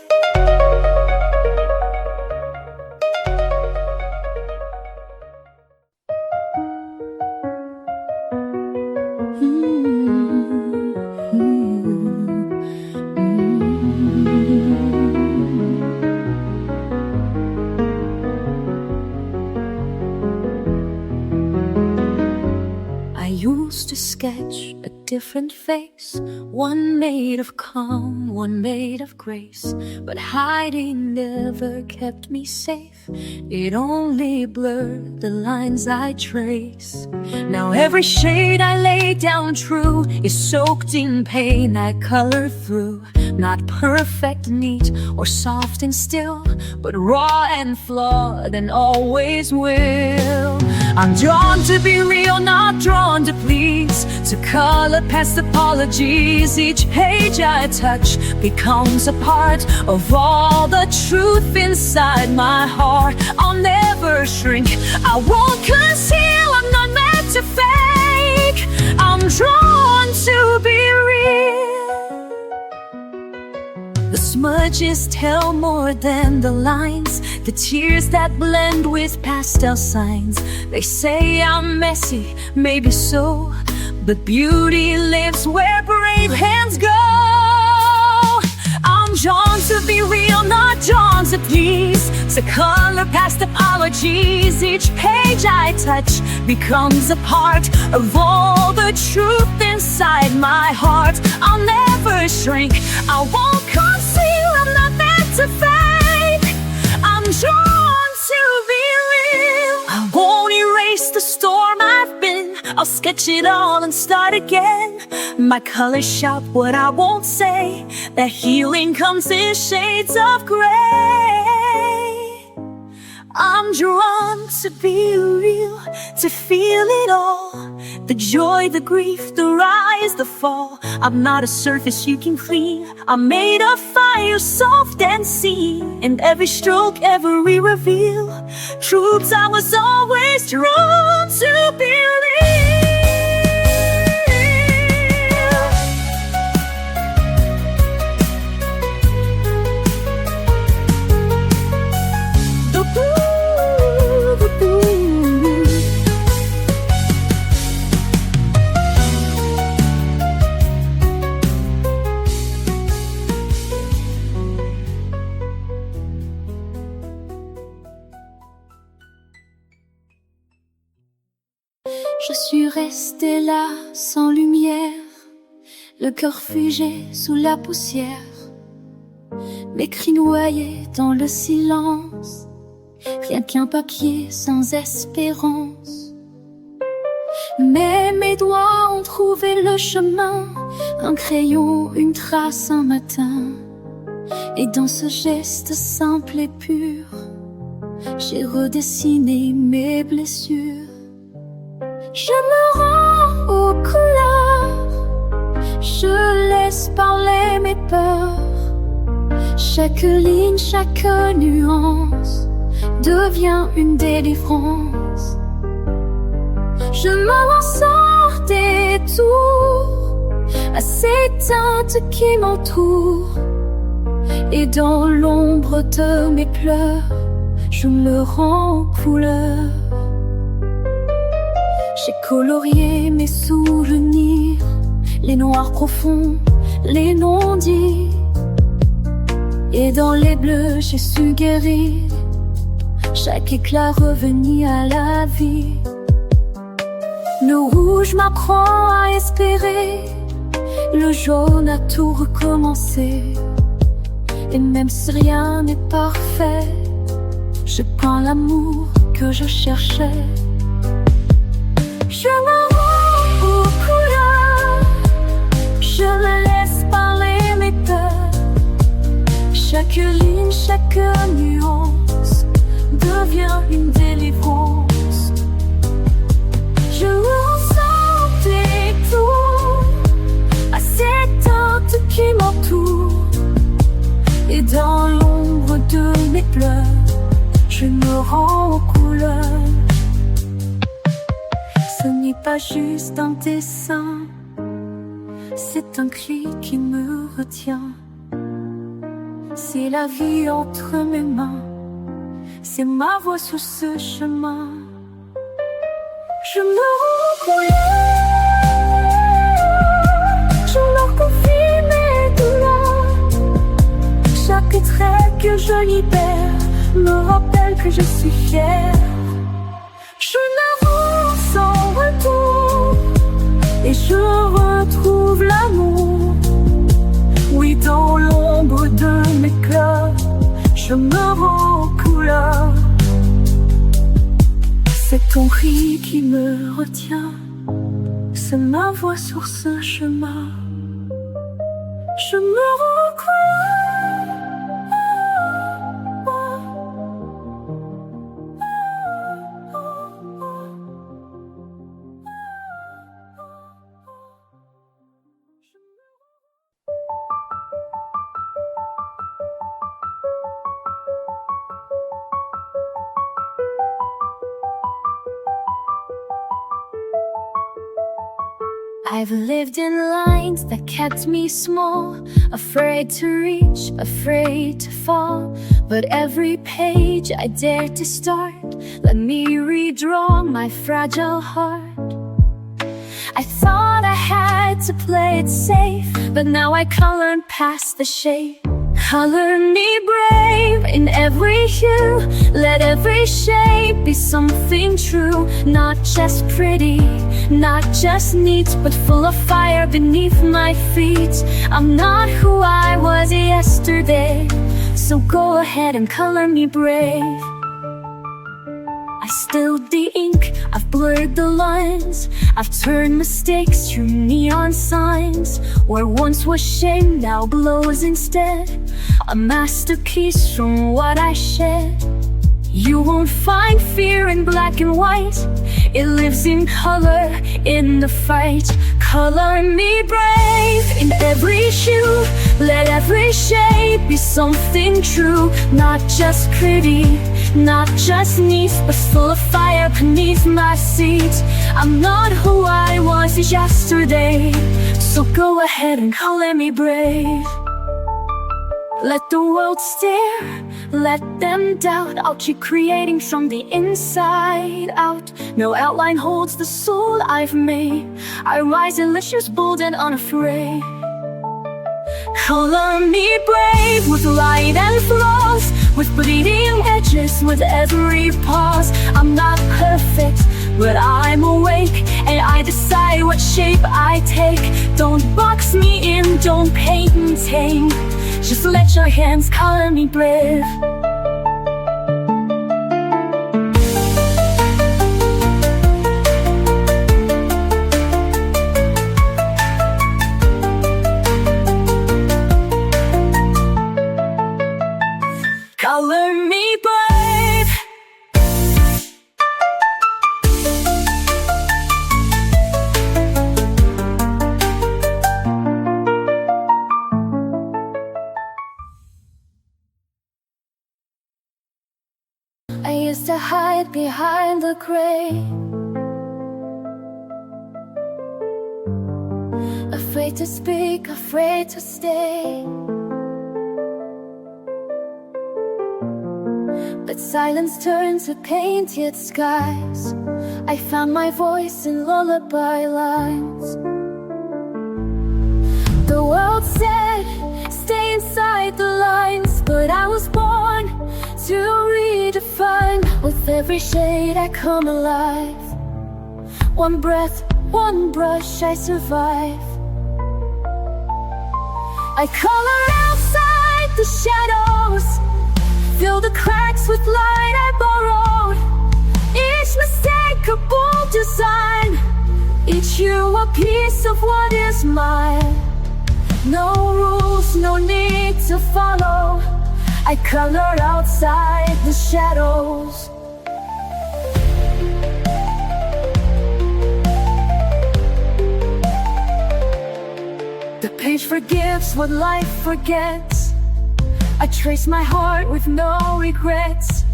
[SPEAKER 1] To sketch a different face, one made of calm, one made of grace. But hiding never kept me safe, it only blurred the lines I trace. Now every shade I lay down true is soaked in pain I color through. Not perfect, neat, or soft and still, but raw and flawed and always will. I'm drawn to be real, not drawn to please, to color past apologies. Each page I touch becomes a part of all the truth inside my heart. I'll never shrink, I won't conceal, I'm not meant to fake. I'm drawn to be real. The smudges tell more than the lines, the tears that blend with pastel signs. They say I'm messy, maybe so, but beauty lives where brave hands go. I'm drawn to be real, not drawn to please, to color past apologies. Each page I touch becomes a part of all the truth inside my heart. I'll never shrink, I won't conceal, I'm not meant to fake. I'm drawn to be real. I won't erase the storm I've been, I'll sketch it all and start again. My colors shout what I won't say, that healing comes in shades of gray. I'm drawn to be real, to feel it all, the joy, the grief, the rise, the fall. I'm not a surface you can clean, I'm made of fire, soft and seen. In every stroke, every reveal, truths I was always drawn to believe. Je suis restée là, sans lumière, le cœur figé sous la poussière, mes cris noyés dans le silence, rien qu'un papier sans espérance. Mais mes doigts ont trouvé le chemin, un crayon, une trace, un matin. Et dans ce geste simple et pur, j'ai redessiné mes blessures. Je me rends aux couleurs, je laisse parler mes peurs. Chaque ligne, chaque nuance devient une délivrance. Je m'en sors des tours à ces teintes qui m'entourent. Et dans l'ombre de mes pleurs, je me rends aux couleurs. J'ai colorié mes souvenirs, les noirs profonds, les non-dits. Et dans les bleus, j'ai su guérir chaque éclat revenu à la vie. Le rouge m'apprend à espérer, le jaune a tout recommencé. Et même si rien n'est parfait, je peins l'amour que je cherchais. Je me rends aux couleurs, je me laisse parler mes peurs. Chaque ligne, chaque nuance devient une délivrance. Je ressens des tours à ces teintes qui m'entourent. Et dans l'ombre de mes pleurs, je me rends aux couleurs. Ce n'est pas juste un dessin, c'est un cri qui me retient. C'est la vie entre mes mains, c'est ma voix sur ce chemin. Je me rends aux couleurs, je leur confie mes douleurs. Chaque trait que je libère me rappelle que je suis fière. Je me rends sans retour et je retrouve l'amour. Oui, dans l'ombre de mes cœurs, je me rends aux couleurs. C'est ton cri qui me retient, c'est ma voix sur ce chemin. Je me rends aux couleurs. I've lived in lines that kept me small, afraid to reach, afraid to fall. But every page I dared to start let me redraw my fragile heart. I thought I had to play it safe, but now I color past the shade. Color me brave in every hue, let every shape be something true. Not just pretty, not just neat, but full of fire beneath my feet. I'm not who I was yesterday, so go ahead and color me brave. I spilled the ink, I've blurred the lines, I've turned mistakes to neon signs. Where once was shame, now glows instead, a masterpiece from what I shed. You won't find fear in black and white, it lives in color, in the fight. Color me brave in every hue, let every shape be something true. Not just pretty, not just neat, but full of fire beneath my seat. I'm not who I was yesterday, so go ahead and color me brave. Let the world stare, let them doubt. I'll keep creating from the inside out. No outline holds the soul I've made. I rise delicious, bold and unafraid. Color me brave with light and flaws, with bleeding edges, with every pause. I'm not perfect, but I'm awake, I decide what shape I take. Don't box me in, don't paint and tame. Just let your hands color me brave. Color me brave. I used to hide behind the gray, afraid to speak, afraid to stay. But silence turned to painted skies. I found my voice in lullaby lines. The world said, stay inside the lines, but I was born to redefine. With every shade I come alive. One breath, one brush, I survive. I color outside the shadows, fill the cracks with light I borrowed. Each mistake a bold design, each hue a piece of what is mine. No rules, no need to follow. I color outside the shadows. The page forgives what life forgets. I trace my heart with no regrets.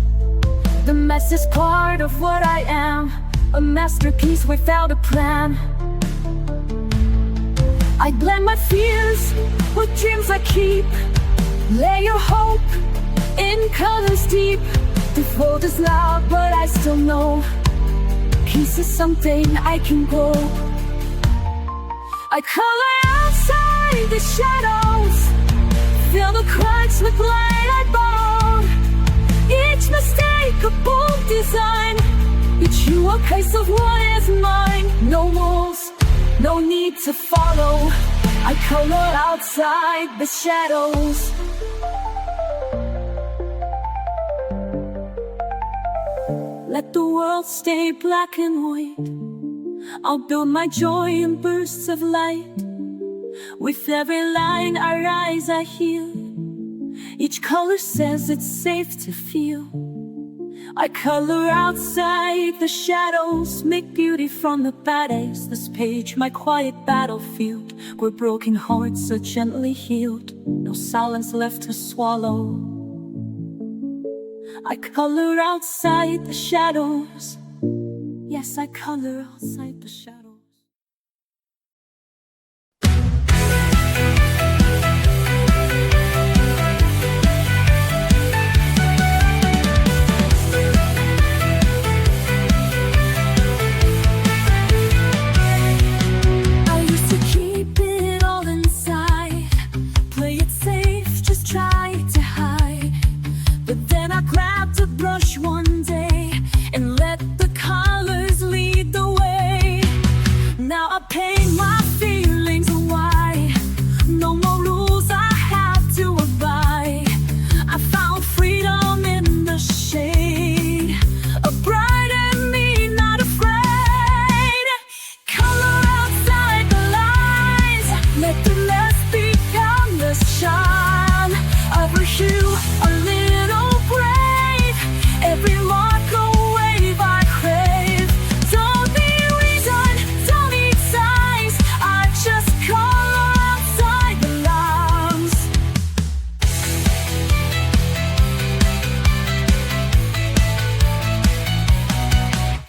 [SPEAKER 1] The mess is part of what I am, a masterpiece without a plan. I blend my fears with dreams I keep. Lay your hope in colors deep. The fold is loud, but I still know peace is something I can grow. I color outside the shadows, fill the cracks with light I borrowed. Each mistake a bold design, each hue a piece of what is mine. No rules, no need to follow. I color outside the shadows. Let the world stay black and white. I'll build my joy in bursts of light. With every line I rise, I heal. Each color says it's safe to feel. I color outside the shadows, make beauty from the bad days. This page, my quiet battlefield, where broken hearts are gently healed. No silence left to swallow. I color outside the shadows. Yes, I color outside the shadows. One day and let the colors lead the way. Now I paint my feelings white. No more rules I have to abide. I found freedom in the shade, a bright and me, not afraid. Color outside the lines, let the mess become the shine. Over hue a little brave, every mark a wave I crave. Don't need reason, don't need signs, I just color outside the lines.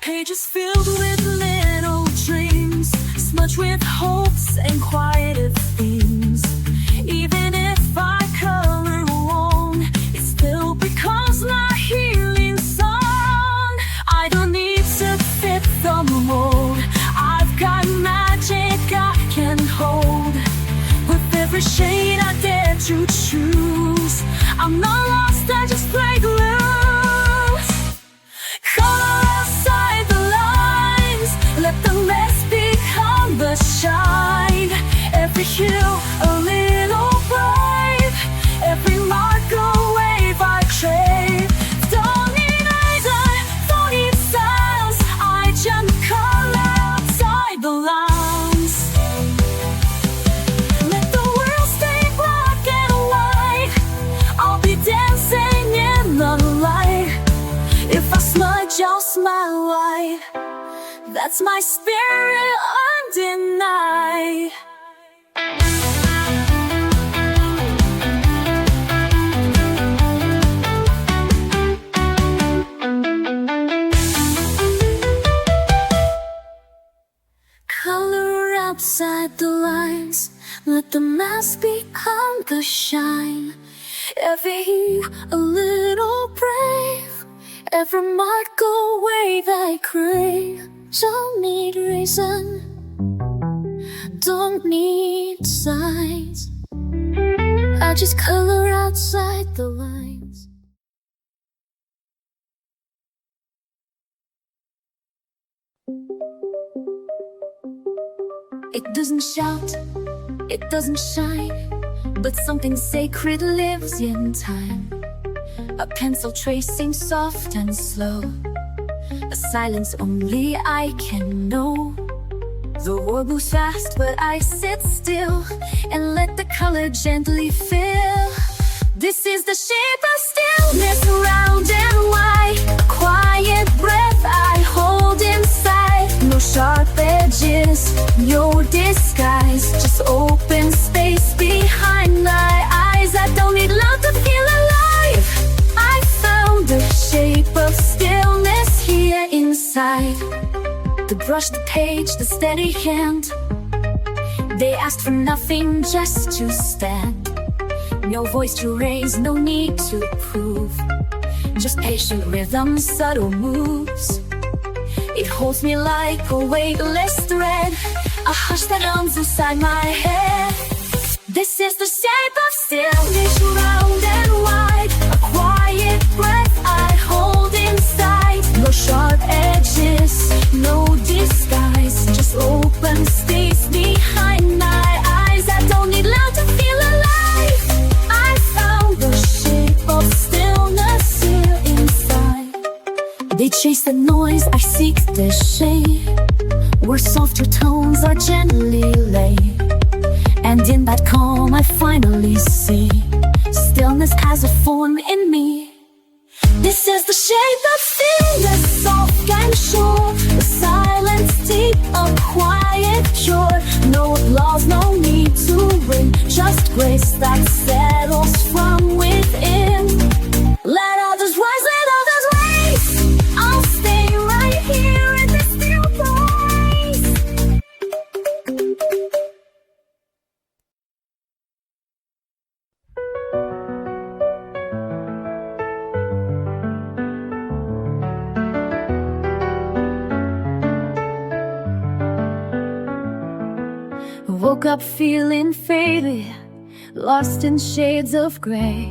[SPEAKER 1] Pages filled with little dreams, smudged with hopes and quieted themes. Even if I color wrong, it still becomes my healing song. I don't need to fit the mold, I've got magic I can hold. With every shade I dare to choose, I'm not lost, I just break loose. Color outside the lines, let the mess be you a little brave. Every mark a wave I crave. Don't need eyes, I don't need styles. I just color outside the lines. Let the world stay black and white. I'll be dancing in the light. If I smudge, I'll smile wide. That's my spirit undenied. Color outside the lines. Let the mask become the shine. Every hue a little brave. Every mark a wave I crave. Don't need reason, don't need signs. I just color outside the lines. It doesn't shout, it doesn't shine, but something sacred lives in time. A pencil tracing soft and slow, a silence only I can know. The world moves fast, but I sit still and let the color gently fill. This is the shape of stillness, round and wide. A quiet breath I hold inside. No sharp edges, no disguise, just open space behind my eyes. I don't need love to feel alive. I found the shape of stillness here inside. The brush, the page, the steady hand. They asked for nothing, just to stand. No voice to raise, no need to prove. Just patient rhythm, subtle moves. It holds me like a weightless thread, a hush that hums inside my head. This is the shape of stillness, round and wide. A quiet breath I hold inside. No sharp edges, no disguise, just open space behind my eyes. I don't need love to feel alive. I found the shape of stillness here inside. They chase the noise, I seek the shade, where softer tones are gently laid. And in that calm I finally see stillness has a form in me. This is the shape of stillness, soft and sure. The silence deep, a quiet cure. No applause, no need to win, just grace that settles from within. Let others rise, let others race. I'll stay right here in this still place. Woke up feeling faded, lost in shades of gray.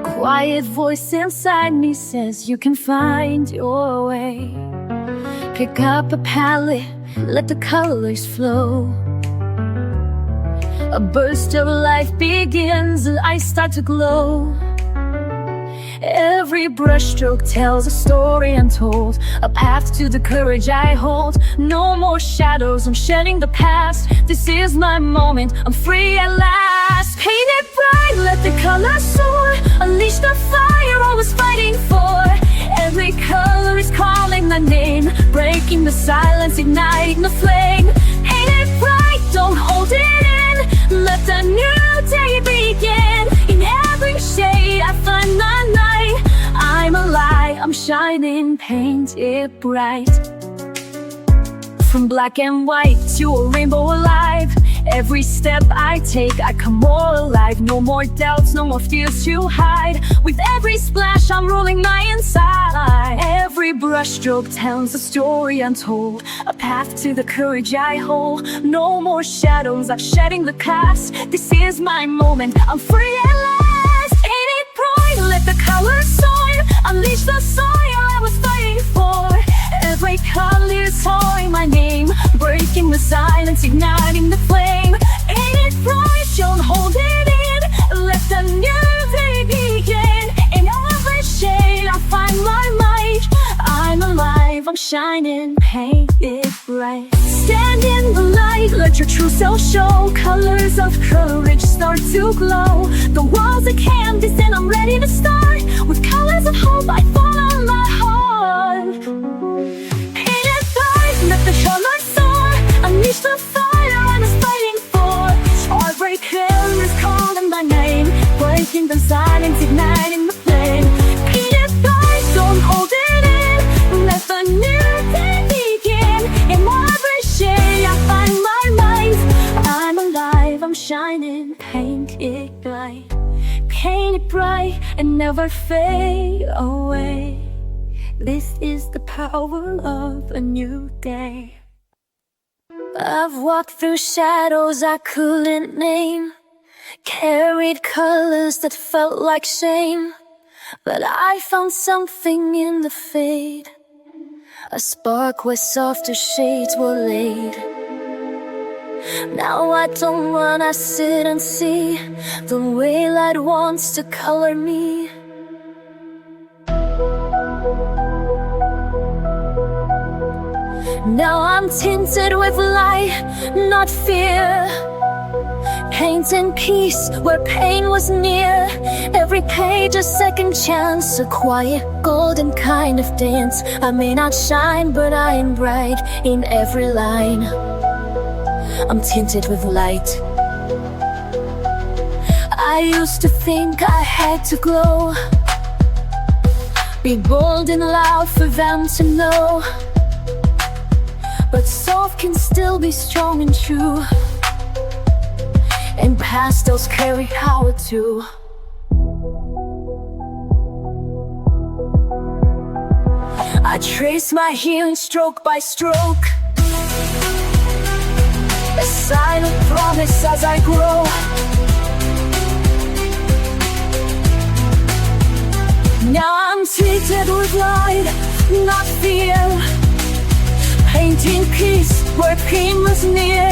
[SPEAKER 1] Quiet voice inside me says you can find your way. Pick up a palette, let the colors flow. A burst of life begins, I start to glow. Every brushstroke tells a story untold, a path to the courage I hold. No more shadows, I'm shedding the past. This is my moment, I'm free at last. Paint it bright, let the colors soar. Unleash the fire I was fighting for. Every color is calling my name, breaking the silence, igniting the flame. Paint it bright, don't hold it in. Let the new day begin. In every shade I find the night. I'm alive, I'm shining, paint it bright. From black and white to a rainbow alive. Every step I take, I come more alive. No more doubts, no more fears to hide. With every splash, I'm rolling my inside. Every brushstroke tells a story untold, a path to the courage I hold. No more shadows, I'm shedding the past. This is my moment, I'm free at last. Ain't it bright? Let the colors soar. Unleash the soil I was fighting for. Every color's calling my name, breaking the silence, igniting the flame. Ain't it price, don't hold it in. Let the new day begin. In every shade I find my might. I'm alive, I'm shining, paint it bright. Stand in the light, let your true self show. Colors of courage start to glow. The walls are canvas and I'm ready to start. With colors of hope I follow my heart. Paint it bright, let the colors soar. Unleash the fire I was fighting for. Heartbreak is calling my name. Breaking the silence, igniting the flame. Paint it bright, don't hold it in. Let the new day begin. In every shade I find my might. I'm alive, I'm shining, paint it bright. Paint it bright and never fade away. This is the power of a new day. I've walked through shadows I couldn't name. Carried colors that felt like shame. But I found something in the fade. A spark where softer shades were laid. Now I don't run, I sit and see the way light wants to color me. Now I'm tinted with light, not fear. Painting peace where pain was near. Every page a second chance, a quiet golden kind of dance. I may not shine, but I am bright in every line. I'm tinted with light. I used to think I had to glow, be bold and loud for them to know. But soft can still be strong and true. And pastels carry power too. I trace my healing stroke by stroke, a silent promise as I grow. Now I'm treated with light, not fear. Painting peace where pain was near.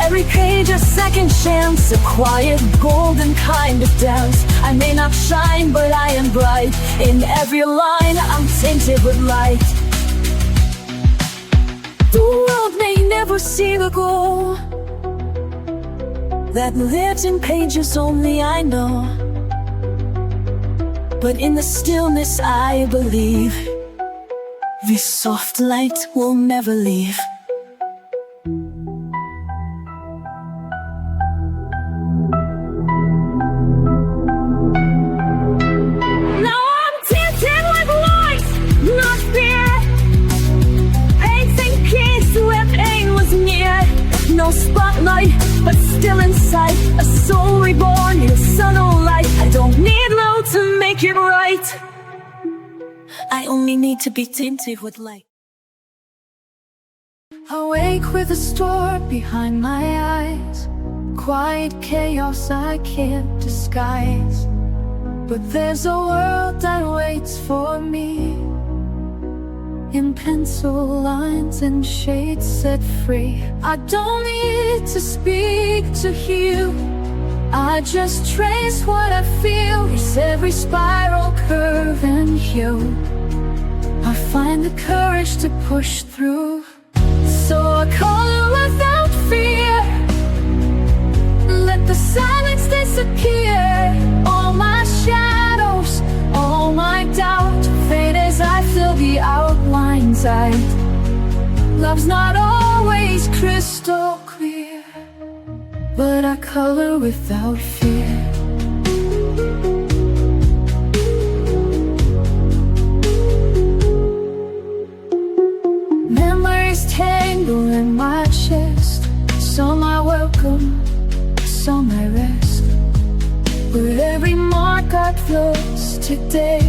[SPEAKER 1] Every page a second chance, a quiet golden kind of dance. I may not shine, but I am bright. In every line I'm tinted with light. The world may never see the glow that lives in pages only I know. But in the stillness I believe this soft light will never leave. Now I'm tinted with light, not fear. Painting peace where pain was near. No spotlight, but still inside. A soul reborn in sunlight. I don't need low to make it right. I only need to be tinted with light. Awake with a storm behind my eyes. Quiet chaos I can't disguise. But there's a world that waits for me. In pencil lines and shades set free. I don't need to speak to heal. I just trace what I feel. It's every spiral, curve and hue. I find the courage to push through. So I color without fear. Let the silence disappear. All my shadows, all my doubt fade as I fill the outlines out. Love's not always crystal clear, but I color without fear. Memories tangle in my chest. Some I welcome, some I rest. But every mark I close today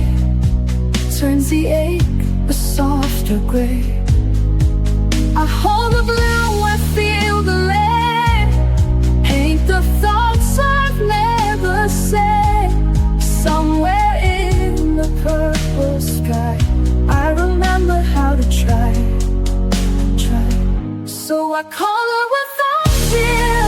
[SPEAKER 1] turns the ache a softer gray. I hold the blue, I feel the lead. Paint the thoughts I've never said. Somewhere in the purple sky I remember how to try. So I color without fear.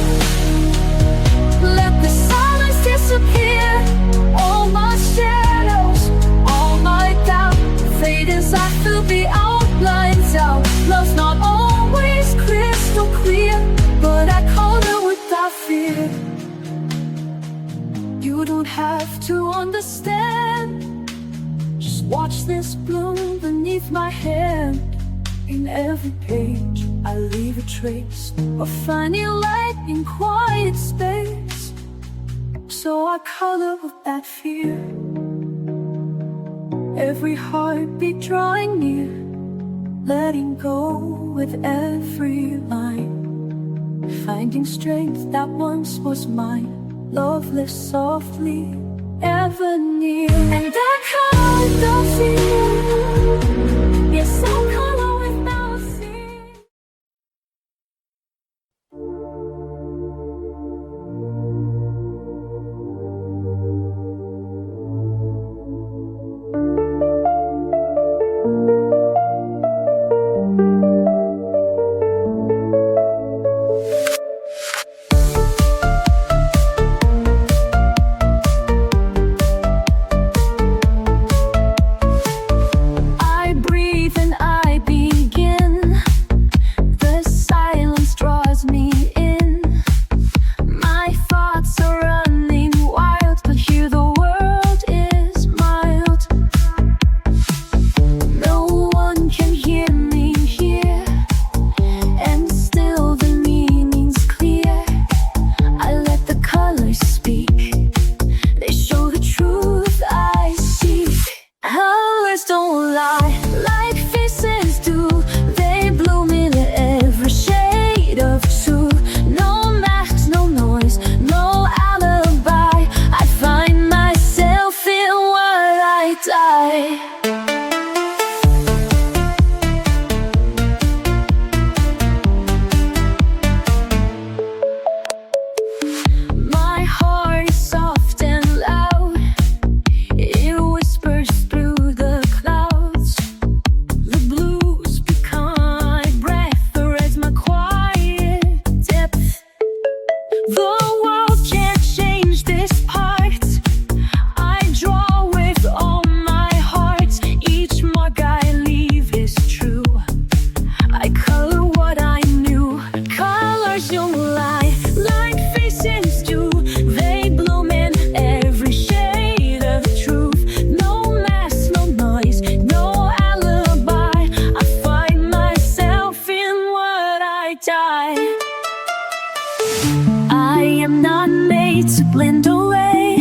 [SPEAKER 1] understand. Just watch this bloom beneath my hand. In every page I leave a trace of finding light in quiet space. So I color with that fear, every heartbeat drawing near, letting go with every line, finding strength that once was mine, loveless softly, ever near. And I color the fear, yes, I color without fear. Blend away,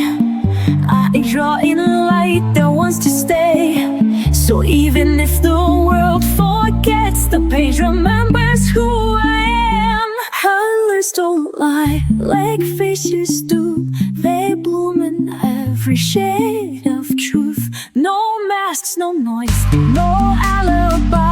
[SPEAKER 1] I draw in light that wants to stay. So even if the world forgets, the page remembers who I am. Colors don't lie like faces do, they bloom in every shade of truth. No masks, no noise, no alibi.